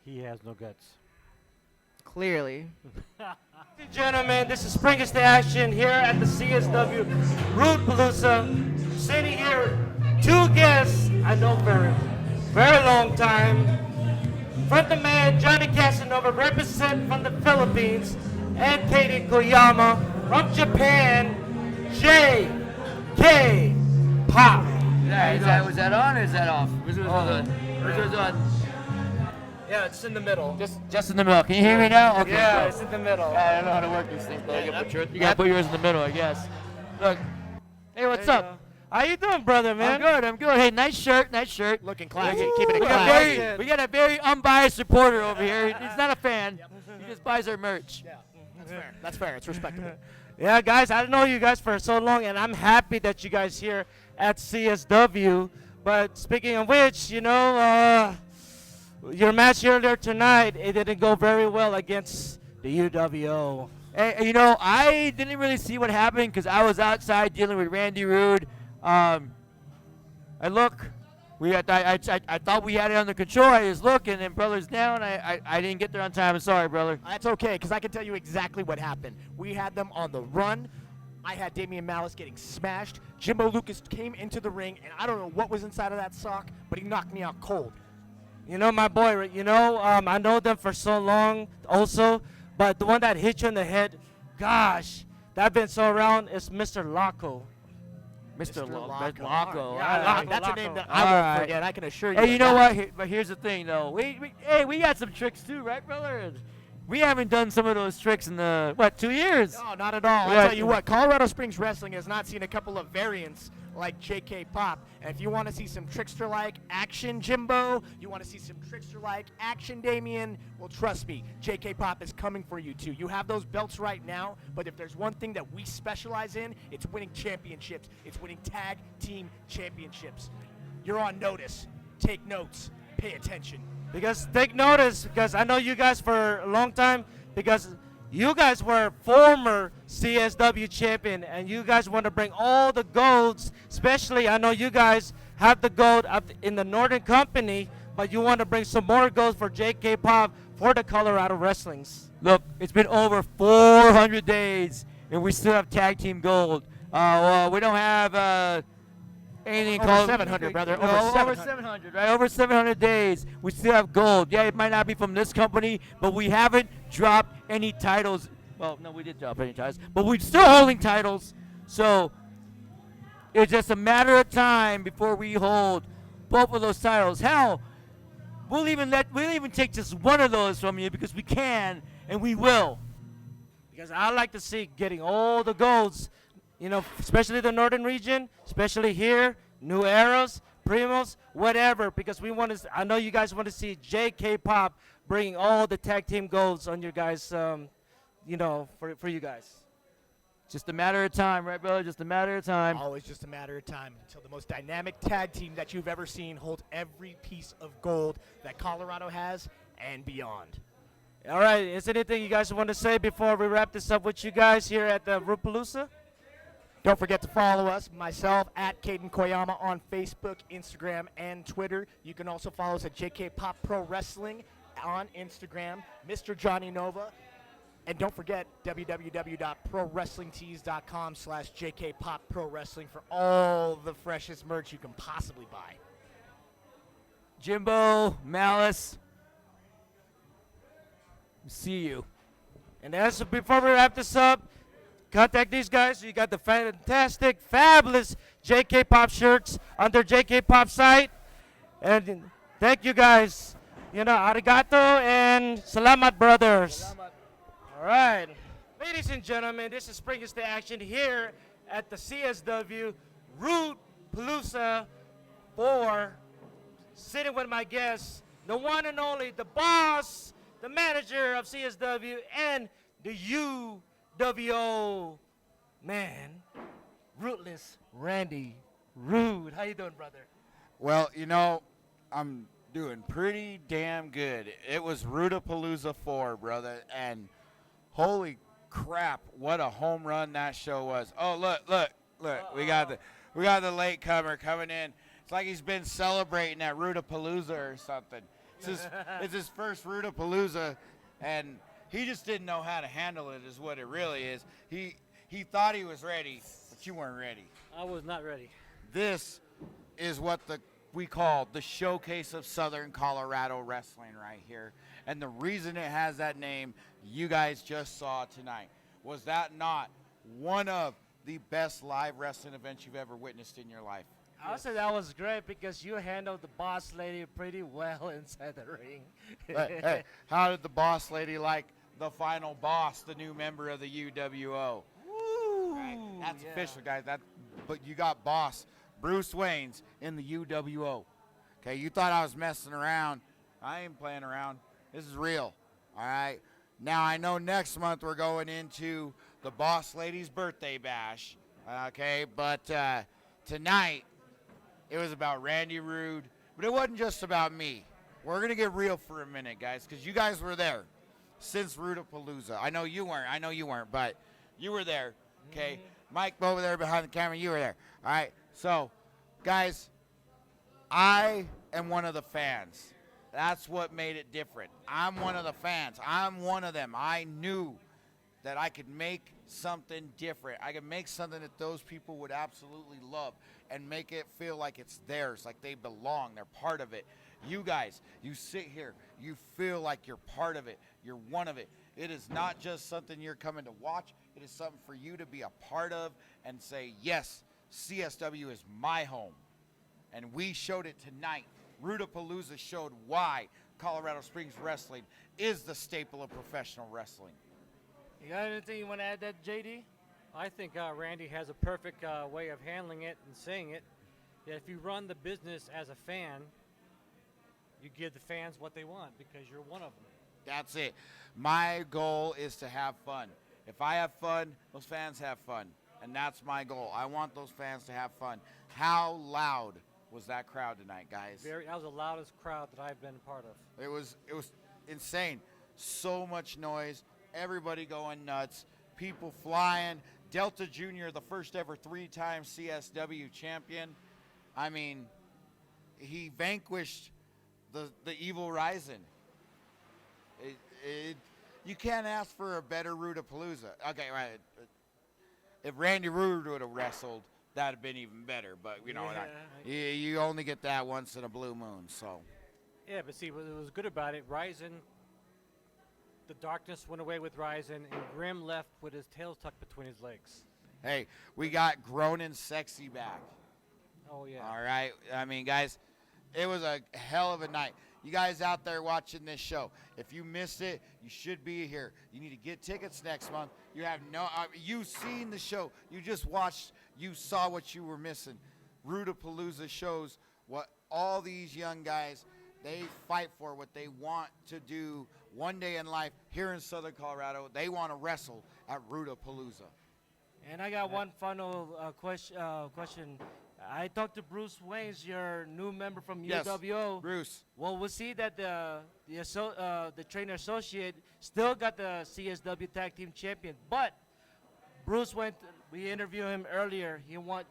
He has no guts. Clearly. Ladies and gentlemen, this is Spring is the Action here at the CSW Rudeapalooza. Sitting here, two guests I know very long time. From the man Johnny Casanova, represent from the Philippines, and Katie Koyama from Japan, J.K. Pop. Yeah, was that on or is that off? Which was on? Yeah, it's in the middle. Just in the middle. Can you hear me now? Okay. Yeah, cool. it's in the middle. I don't know how to work these things, but you gotta put yours in the middle, I guess. Look. Hey, what's There you up? go. How you doing, brother, man? I'm good. Hey, nice shirt. Looking classy. Keeping it We got, classy. we got a very unbiased reporter over here. He's not a fan. He just buys our merch. Yeah, that's fair. It's respectable. Yeah, guys, I don't know you guys for so long, and I'm happy that you guys here at CSW. But speaking of which, you know, your match earlier tonight, it didn't go very well against the U.W.O. Hey, you know, I didn't really see what happened because I was outside dealing with Randy Rude. I thought we had it under control. I just look, and then brother's down. I didn't get there on time. I'm sorry, brother. That's okay, because I can tell you exactly what happened. We had them on the run. I had Damian Malice getting smashed. Jimbo Lucas came into the ring, and I don't know what was inside of that sock, but he knocked me out cold. You know, my boy, you know, I know them for so long also, but the one that hit you in the head, gosh, that been so around is Mr. Laco. Mr. Laco. Laco. Yeah, That's a name that All I won't right. forget. I can assure you. Hey, of you know that. what? But here's the thing, though. We got some tricks too, right, brother? We haven't done some of those tricks in the 2 years? No, not at all. Yeah. I tell you what, Colorado Springs Wrestling has not seen a couple of variants like JK Pop. And if you want to see some trickster-like action, Jimbo, you want to see some trickster-like action, Damien, well, trust me, JK Pop is coming for you too. You have those belts right now, but if there's one thing that we specialize in, it's winning championships. It's winning tag team championships. You're on notice. Take notes. Pay attention. Because take notice, because I know you guys for a long time, because you guys were former CSW champion, and you guys want to bring all the golds, especially I know you guys have the gold up in the Northern Company, but you want to bring some more golds for JK Pop for the Colorado Wrestlings. Look, it's been over 400 days, and we still have tag team gold. We don't have anything Over called 700, brother. No, Over over 700. 700, right? Over 700 days, we still have gold. Yeah, it might not be from this company, but we haven't dropped any titles. Well, no, we did drop any titles, but we're still holding titles. So it's just a matter of time before we hold both of those titles. Hell, we'll even take just one of those from you because we can and we will. Because I like to see getting all the golds, you know, especially the Northern region, especially here, New Eras, Primos, whatever, because we want to, I know you guys want to see JK Pop bringing all the tag team golds on your guys, you know, for you guys. Just a matter of time, right, brother? Just a matter of time. Always just a matter of time until the most dynamic tag team that you've ever seen holds every piece of gold that Colorado has and beyond. All right, is there anything you guys want to say before we wrap this up with you guys here at the Rudeapalooza? Don't forget to follow us, myself, at Caden Koyama on Facebook, Instagram, and Twitter. You can also follow us at JK Pop Pro Wrestling on Instagram, Mr. Johnny Nova. And don't forget www.prowrestlingtees.com/JK Pop Pro Wrestling for all the freshest merch you can possibly buy. Jimbo, Malice, see you. And as before we wrap this up, contact these guys. You got the fantastic, fabulous JK Pop shirts on their JK Pop site. And thank you guys. You know, arigato and salamat, brothers. Salamat. All right. Ladies and gentlemen, this is Bring Us to Action here at the CSW Rudeapalooza 4. Sitting with my guests, the one and only, the boss, the manager of CSW, and the U.W.O. man, Rootless Randy Rude. How you doing, brother? Well, you know, I'm doing pretty damn good. It was Rudeapalooza 4, brother, and holy crap, what a home run that show was. Oh, look. We got the latecomer coming in. It's like he's been celebrating at Rudeapalooza or something. It's his first Rudeapalooza, and he just didn't know how to handle it is what it really is. He thought he was ready, but you weren't ready. I was not ready. This is what we call the showcase of Southern Colorado wrestling right here. And the reason it has that name, you guys just saw tonight. Was that not one of the best live wrestling events you've ever witnessed in your life? I would say that was great because you handled the boss lady pretty well inside the ring. Hey, how did the boss lady like the final boss, the new member of the U.W.O? Right, that's official, guys. But you got boss Bruce Wayans in the U.W.O. Okay, you thought I was messing around. I ain't playing around. This is real. All right. Now I know next month we're going into the boss lady's birthday bash. Okay, but tonight it was about Randy Rude, but it wasn't just about me. We're gonna get real for a minute, guys, because you guys were there since Rudeapalooza. I know you weren't, but you were there. Okay, Mike over there behind the camera, you were there. All right, so guys, I am one of the fans. That's what made it different. I'm one of the fans. I'm one of them. I knew that I could make something different. I could make something that those people would absolutely love and make it feel like it's theirs, like they belong. They're part of it. You guys, you sit here, you feel like you're part of it. You're one of it. It is not just something you're coming to watch. It is something for you to be a part of and say, yes, CSW is my home. And we showed it tonight. Rudeapalooza showed why Colorado Springs Wrestling is the staple of professional wrestling. You got anything you want to add that, JD? I think Randy has a perfect way of handling it and saying it. That if you run the business as a fan, you give the fans what they want because you're one of them. That's it. My goal is to have fun. If I have fun, those fans have fun. And that's my goal. I want those fans to have fun. How loud was that crowd tonight, guys? That was the loudest crowd that I've been a part of. It was insane. So much noise. Everybody going nuts. People flying. Delta Jr., the first ever 3-time CSW champion. I mean, he vanquished the evil Ryzen. You can't ask for a better Rudeapalooza. Okay, right. If Randy Rude would have wrestled, that'd have been even better. But you know, you only get that once in a blue moon. So. Yeah, but see, what was good about it, Ryzen, the darkness went away with Ryzen, and Grimm left with his tail tucked between his legs. Hey, we got grown and sexy back. Oh yeah. All right. I mean, guys, it was a hell of a night. You guys out there watching this show, if you missed it, you should be here. You need to get tickets next month. You have you've seen the show. You just watched. You saw what you were missing. Rudeapalooza shows what all these young guys, they fight for, what they want to do one day in life here in Southern Colorado. They want to wrestle at Rudeapalooza. And I got one final question. I talked to Bruce Wayans, your new member from U.W.O. Bruce. Well, we'll see that the trainer associate still got the CSW Tag Team Champion, but Bruce we interviewed him earlier. He wants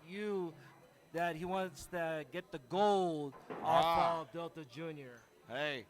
to get the gold off of Delta Jr. Hey,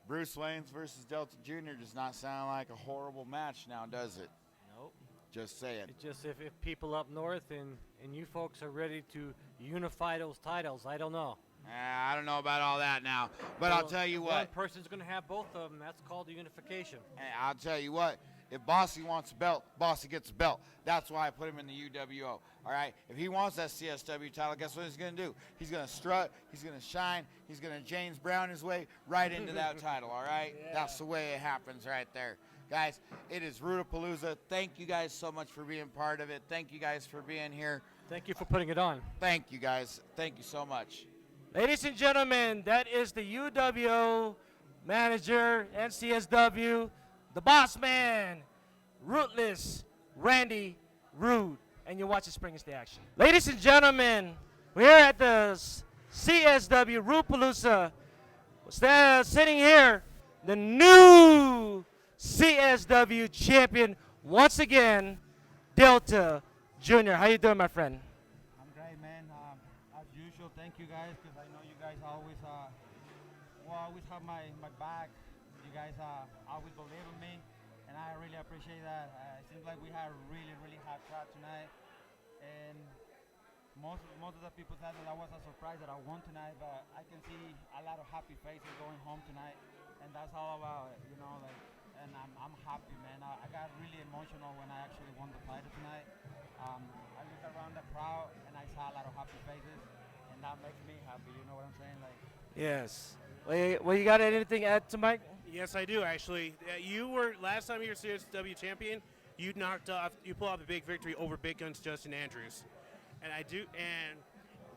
Bruce Wayans versus Delta Jr. does not sound like a horrible match now, does it? Nope. Just saying. It's just if people up north and you folks are ready to unify those titles, I don't know. I don't know about all that now, but So I'll tell you what. One person's going to have both of them. That's called the unification. Hey, I'll tell you what. If Bossy wants a belt, Bossy gets a belt. That's why I put him in the U.W.O. All right? If he wants that CSW title, guess what he's going to do? He's going to strut. He's going to shine. He's going to James Brown his way right into that title, all right? Yeah. That's the way it happens right there. Guys, it is Rudeapalooza. Thank you guys so much for being part of it. Thank you guys for being here. Thank you for putting it on. Thank you, guys. Thank you so much. Ladies and gentlemen, that is the U.W.O. manager, NCSW, the boss man, Rootless, Randy Rude. And you're watching Spring is the Action. Ladies and gentlemen, we're at the CSW Rudeapalooza. Sitting here, the new CSW champion once again, Delta Jr. How you doing, my friend? I'm great, man. As usual, thank you guys, because I know you guys always always have my back. You guys always believe in me, and I really appreciate that. It seems like we had a really hard crowd tonight, and most of the people said that I was a surprise that I won tonight, but I can see a lot of happy faces going home tonight, and that's all about it, you know, like. And I'm happy, man. I got really emotional when I actually won the title tonight. I looked around the crowd and I saw a lot of happy faces, and that makes me happy. You know what I'm saying? Like. Yes. Well, you got anything to add to Mike? Yes, I do actually. You were last time you were CSW champion. You pulled off a big victory over Big Guns Justin Andrews, and I do. And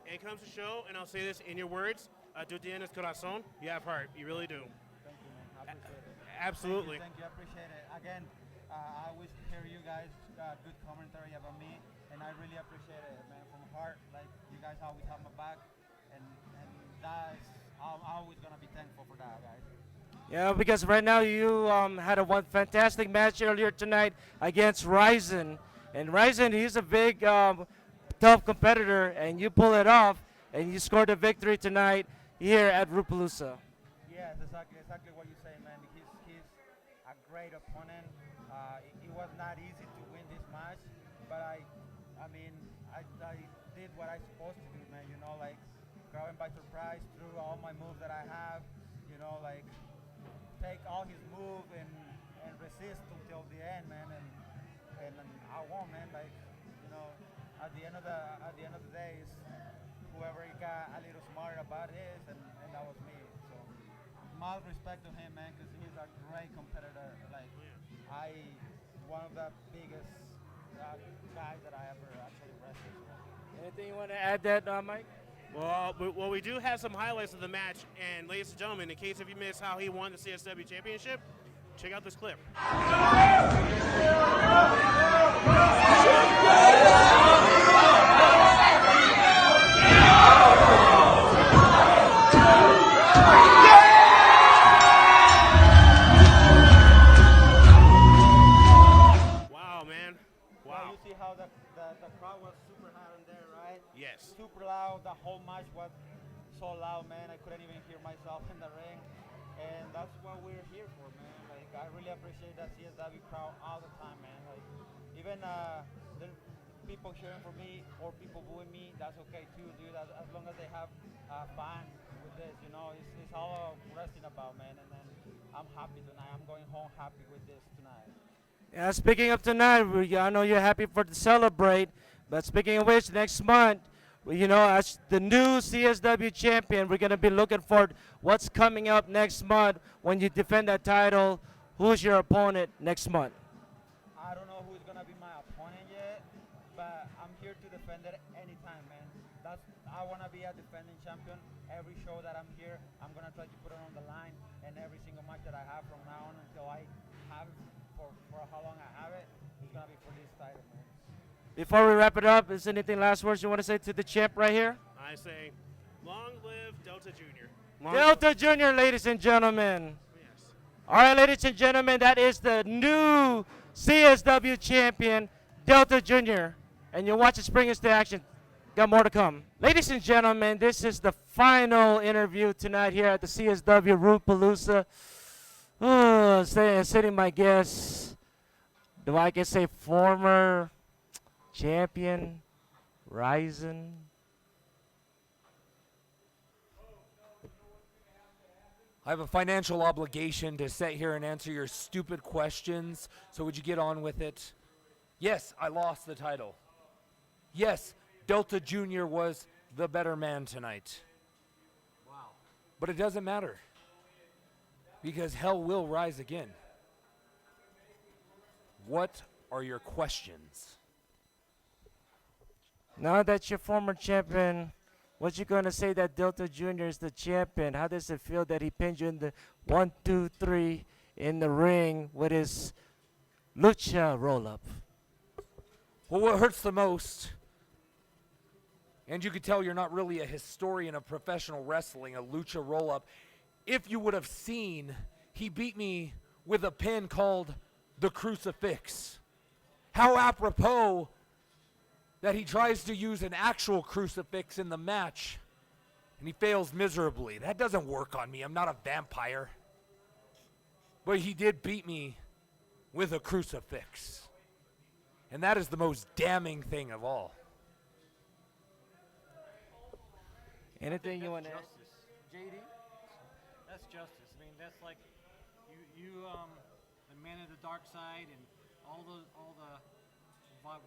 it comes to show, and I'll say this in your words: "Tú tienes corazón." You have heart. You really do. Thank you, man. I appreciate it. Absolutely. Thank you. I appreciate it. Again, I always hear you guys good commentary about me, and I really appreciate it, man, from heart. Like, you guys always have my back, and that's, I'm always gonna be thankful for that, guys. Yeah, because right now you had a fantastic match earlier tonight against Ryzen, and Ryzen, he's a big, tough competitor, and you pull it off, and you scored a victory tonight here at Rudeapalooza. Yes, exactly what you say, man. He's a great opponent. It was not easy to win this match, but I mean, I did what I supposed to do, man. You know, like grab him by surprise through all my moves that I have. You know, like take all his move and resist until the end, man. And I won, man. Like, you know, at the end of the day, it's whoever got a little smarter about it, and that was me. So, much respect to him, man, because he's a great competitor. Like, one of the biggest guys that I ever actually wrestled. So. Anything you want to add that, Mike? Well, we do have some highlights of the match, and ladies and gentlemen, in case if you missed how he won the CSW Championship, check out this clip. Wow, man. Wow. You see how the crowd was super hot in there, right? Yes. Super loud. The whole match was so loud, man. I couldn't even hear myself in the ring. And that's what we're here for, man. Like, I really appreciate that CSW crowd all the time, man. Like, even the people cheering for me or people booing me, that's okay too, dude. As long as they have fun with this, you know, it's all wrestling about, man. And then I'm happy tonight. I'm going home happy with this tonight. Yeah, speaking of tonight, I know you're happy for to celebrate, but speaking of which, next month, you know, as the new CSW champion, we're going to be looking for what's coming up next month when you defend that title. Who's your opponent next month? I don't know who's going to be my opponent yet, but I'm here to defend it anytime, man. I want to be a defending champion. Every show that I'm here, I'm going to try to put it on the line, and every single match that I have from now on until I have it for how long I have it, is going to be for this title, man. Before we wrap it up, is anything last words you want to say to the champ right here? I say, long live Delta Jr. Delta Jr., ladies and gentlemen. Yes. All right, ladies and gentlemen, that is the new CSW champion, Delta Jr. And you'll watch it spring into action. Got more to come. Ladies and gentlemen, this is the final interview tonight here at the CSW Rudeapalooza. Sitting my guest, do I can say former champion, Ryzen. I have a financial obligation to sit here and answer your stupid questions, so would you get on with it? Yes, I lost the title. Yes, Delta Jr. was the better man tonight. Wow. But it doesn't matter, because hell will rise again. What are your questions? Now that you're former champion, what you gonna say that Delta Jr. is the champion? How does it feel that he pinned you in the 1, 2, 3 in the ring with his lucha roll-up? Well, what hurts the most, and you could tell you're not really a historian of professional wrestling, a lucha roll-up, if you would have seen, he beat me with a pin called the crucifix. How apropos that he tries to use an actual crucifix in the match, and he fails miserably. That doesn't work on me. I'm not a vampire. But he did beat me with a crucifix. And that is the most damning thing of all. Anything you want to add? JD? That's justice. I mean, that's like you the man of the dark side, and all the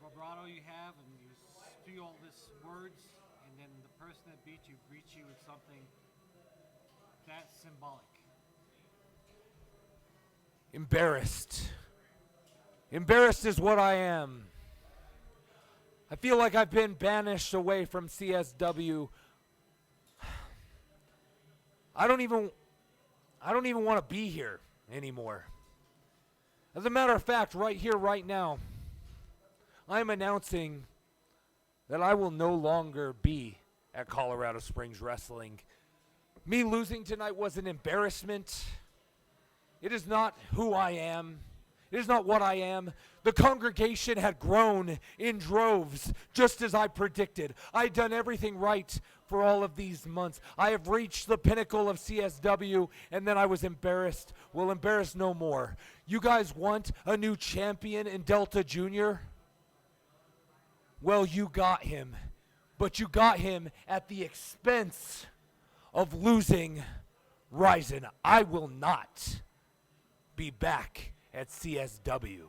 vibrato you have, and you spew all these words, and then the person that beat you greets you with something that's symbolic. Embarrassed. Embarrassed is what I am. I feel like I've been banished away from CSW. I don't even want to be here anymore. As a matter of fact, right here, right now, I'm announcing that I will no longer be at Colorado Springs Wrestling. Me losing tonight was an embarrassment. It is not who I am. It is not what I am. The congregation had grown in droves, just as I predicted. I'd done everything right for all of these months. I have reached the pinnacle of CSW, and then I was embarrassed. Well, embarrassed no more. You guys want a new champion in Delta Jr.? Well, you got him but you got him at the expense of losing Ryzen. I will not be back at CSW.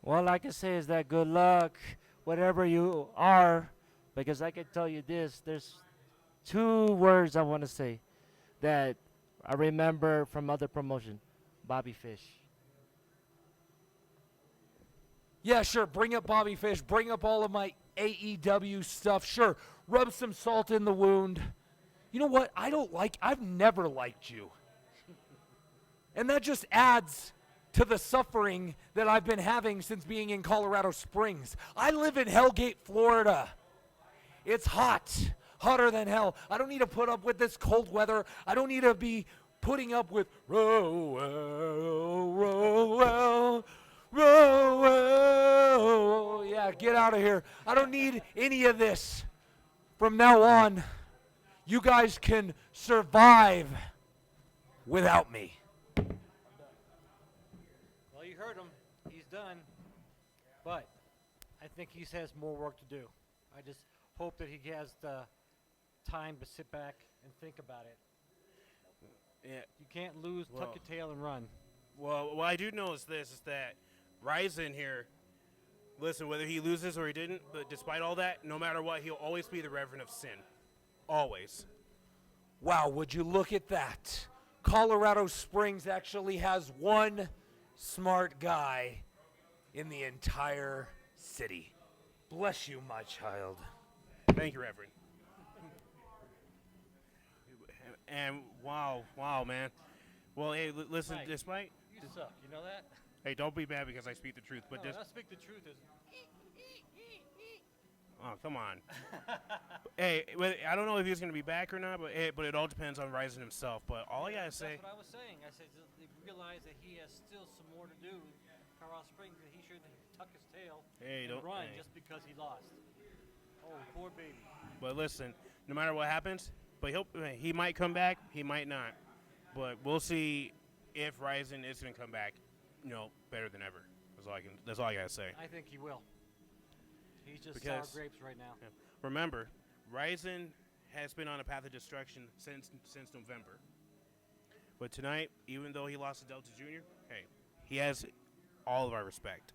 Well, like I say, is that good luck, whatever you are, because I can tell you this, there's 2 words I want to say that I remember from other promotion, Bobby Fish. Yeah, sure, bring up Bobby Fish, bring up all of my AEW stuff, sure, rub some salt in the wound. You know what, I've never liked you. And that just adds to the suffering that I've been having since being in Colorado Springs. I live in Hellgate, Florida. It's hot, hotter than hell. I don't need to put up with this cold weather. I don't need to be putting up with row, row, row, row. Yeah, get out of here. I don't need any of this. From now on, you guys can survive without me. Well, you heard him. He's done. But I think he has more work to do. I just hope that he has the time to sit back and think about it. Yeah. You can't lose, tuck your tail, and run. Well, what I do know is this, is that Ryzen here, listen, whether he loses or he didn't, but despite all that, no matter what, he'll always be the Reverend of Sin. Always. Wow, would you look at that? Colorado Springs actually has one smart guy in the entire city. Bless you, my child. Thank you, Reverend. And wow, man. Well, hey, listen, Mike, despite... You suck, you know that? Hey, don't be mad because I speak the truth, but No, just... not speak the truth is... Oh, come on. Hey, I don't know if he's going to be back or not, but it all depends on Ryzen himself. But all I got to say... That's what I was saying. I said, realize that he has still some more to do in Colorado Springs, and he should tuck his tail and run just because he lost. Oh, poor baby. But listen, no matter what happens, but he might come back, he might not. But we'll see if Ryzen is going to come back, better than ever. That's all I got to say. I think he will. He's just sour grapes right now. Yeah. Remember, Ryzen has been on a path of destruction since November. But tonight, even though he lost to Delta Jr., hey, he has all of our respect.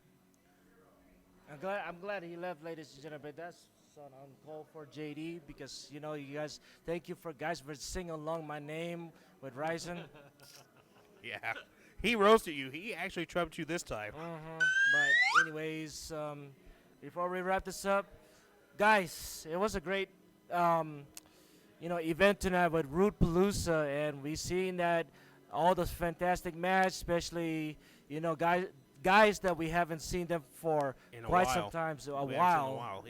I'm glad he left, ladies and gentlemen. That's on call for JD because you guys. Thank you for singing along my name with Ryzen. Yeah, he roasted you. He actually trumped you this time. But anyways, before we wrap this up, guys, it was a great event tonight with Rudeapalooza, and we seen that all those fantastic match, especially guys that we haven't seen them for quite some time, a while.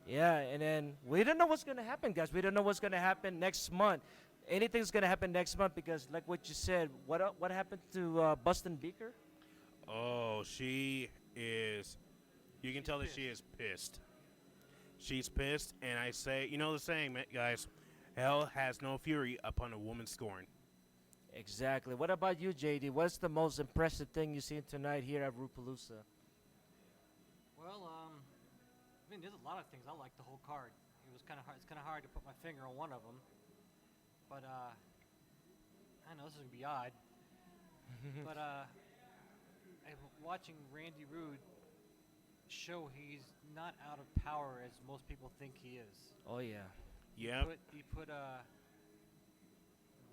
Yeah, and then we don't know what's gonna happen, guys. We don't know what's gonna happen next month. Anything's gonna happen next month because, like what you said, what happened to Bustin' Beaker? Oh, she is. You can tell that she is pissed. She's pissed, and I say, the saying, guys, hell has no fury upon a woman scorned. Exactly. What about you, JD? What's the most impressive thing you seen tonight here at Rudeapalooza? Well, there's a lot of things. I like the whole card. It was kind of hard. It's kind of hard to put my finger on one of them, but I know this is gonna be odd. But I'm watching Randy Rude show he's not out of power as most people think he is. Oh yeah. Yeah. He put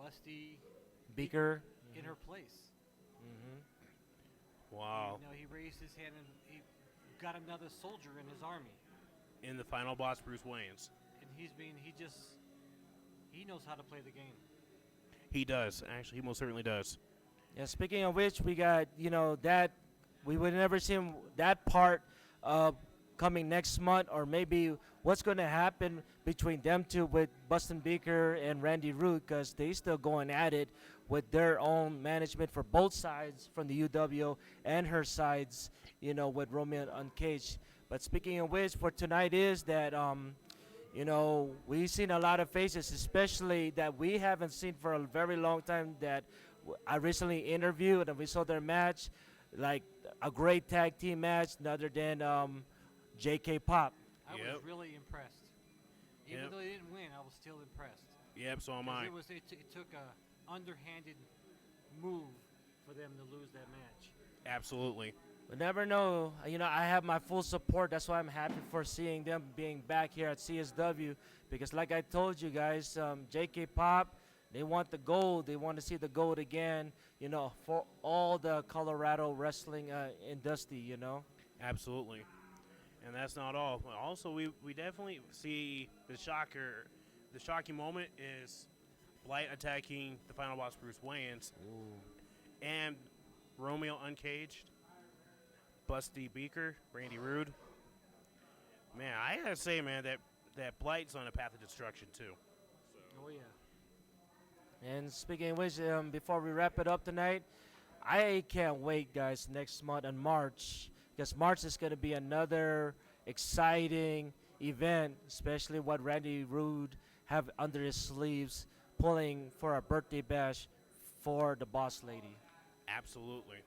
Busty Beaker in her place. Wow. He raised his hand and he got another soldier in his army. In the final boss, Bruce Wayans. And he knows how to play the game. He does. Actually, he most certainly does. Yeah. Speaking of which, we got that we would never see that part coming next month, or maybe what's going to happen between them two with Bustin' Beaker and Randy Root, because they still going at it with their own management for both sides, from the U.W.O and her sides, with Romeo and Uncaged. But speaking of which, for tonight is that we've seen a lot of faces, especially that we haven't seen for a very long time, that I recently interviewed, and we saw their match, like a great tag team match, other than JK Pop. I was really impressed. Even Yep. though they didn't win, I was still impressed. Yep, so am 'Cause I. It took a underhanded move for them to lose that match. Absolutely. We never know. You know, I have my full support. That's why I'm happy for seeing them being back here at CSW. Because like I told you guys, JK Pop, they want the gold. They want to see the gold again, you know, for all the Colorado wrestling industry, you know. Absolutely. And that's not all. Also, we definitely see the shocker. The shocking moment is Blight attacking the final boss, Bruce Wayans, and Romeo Uncaged, Busty Beaker, Randy Rude. Man, I gotta say, man, that Blight's on a path of destruction too. Oh yeah. And speaking of which, before we wrap it up tonight, I can't wait, guys, next month in March. Because March is going to be another exciting event, especially what Randy Rude have under his sleeves, pulling for a birthday bash for the boss lady. Absolutely.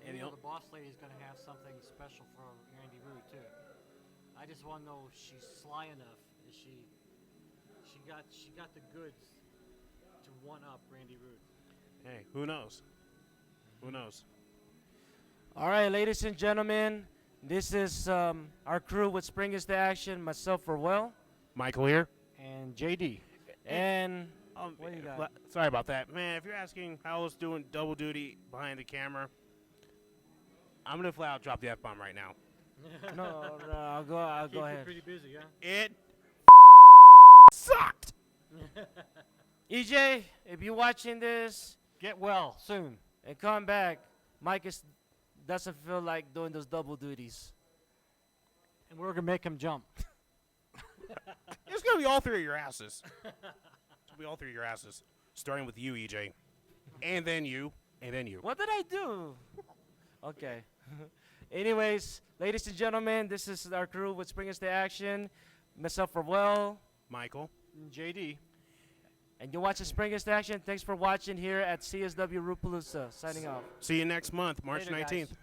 And you know, the boss lady is going to have something special for Randy Rude too. I just want to know if she's sly enough. Is she got the goods to one up Randy Rude? Hey, who knows? Who knows? All right, ladies and gentlemen, this is our crew with Spring is the Action. Myself, Farwell. Michael here. And JD. And what do you got? Sorry about that, man. If you're asking how I was doing double duty behind the camera, I'm gonna flat out drop the F-bomb right now. No, I'll go ahead. Pretty busy, huh? It sucked. EJ, if you're watching this, get well soon and come back. Mike doesn't feel like doing those double duties. And we're gonna make him jump. It's gonna be all three of your asses. It's gonna be all three of your asses, starting with you, EJ, and then you, and then you. What did I do? Okay. Anyways, ladies and gentlemen, this is our crew with Spring is the Action. Myself, Farwell. Michael. JD. And you're watching Spring is the Action. Thanks for watching here at CSW Rudeapalooza. Signing off. See you next month, March Later, 19th. guys.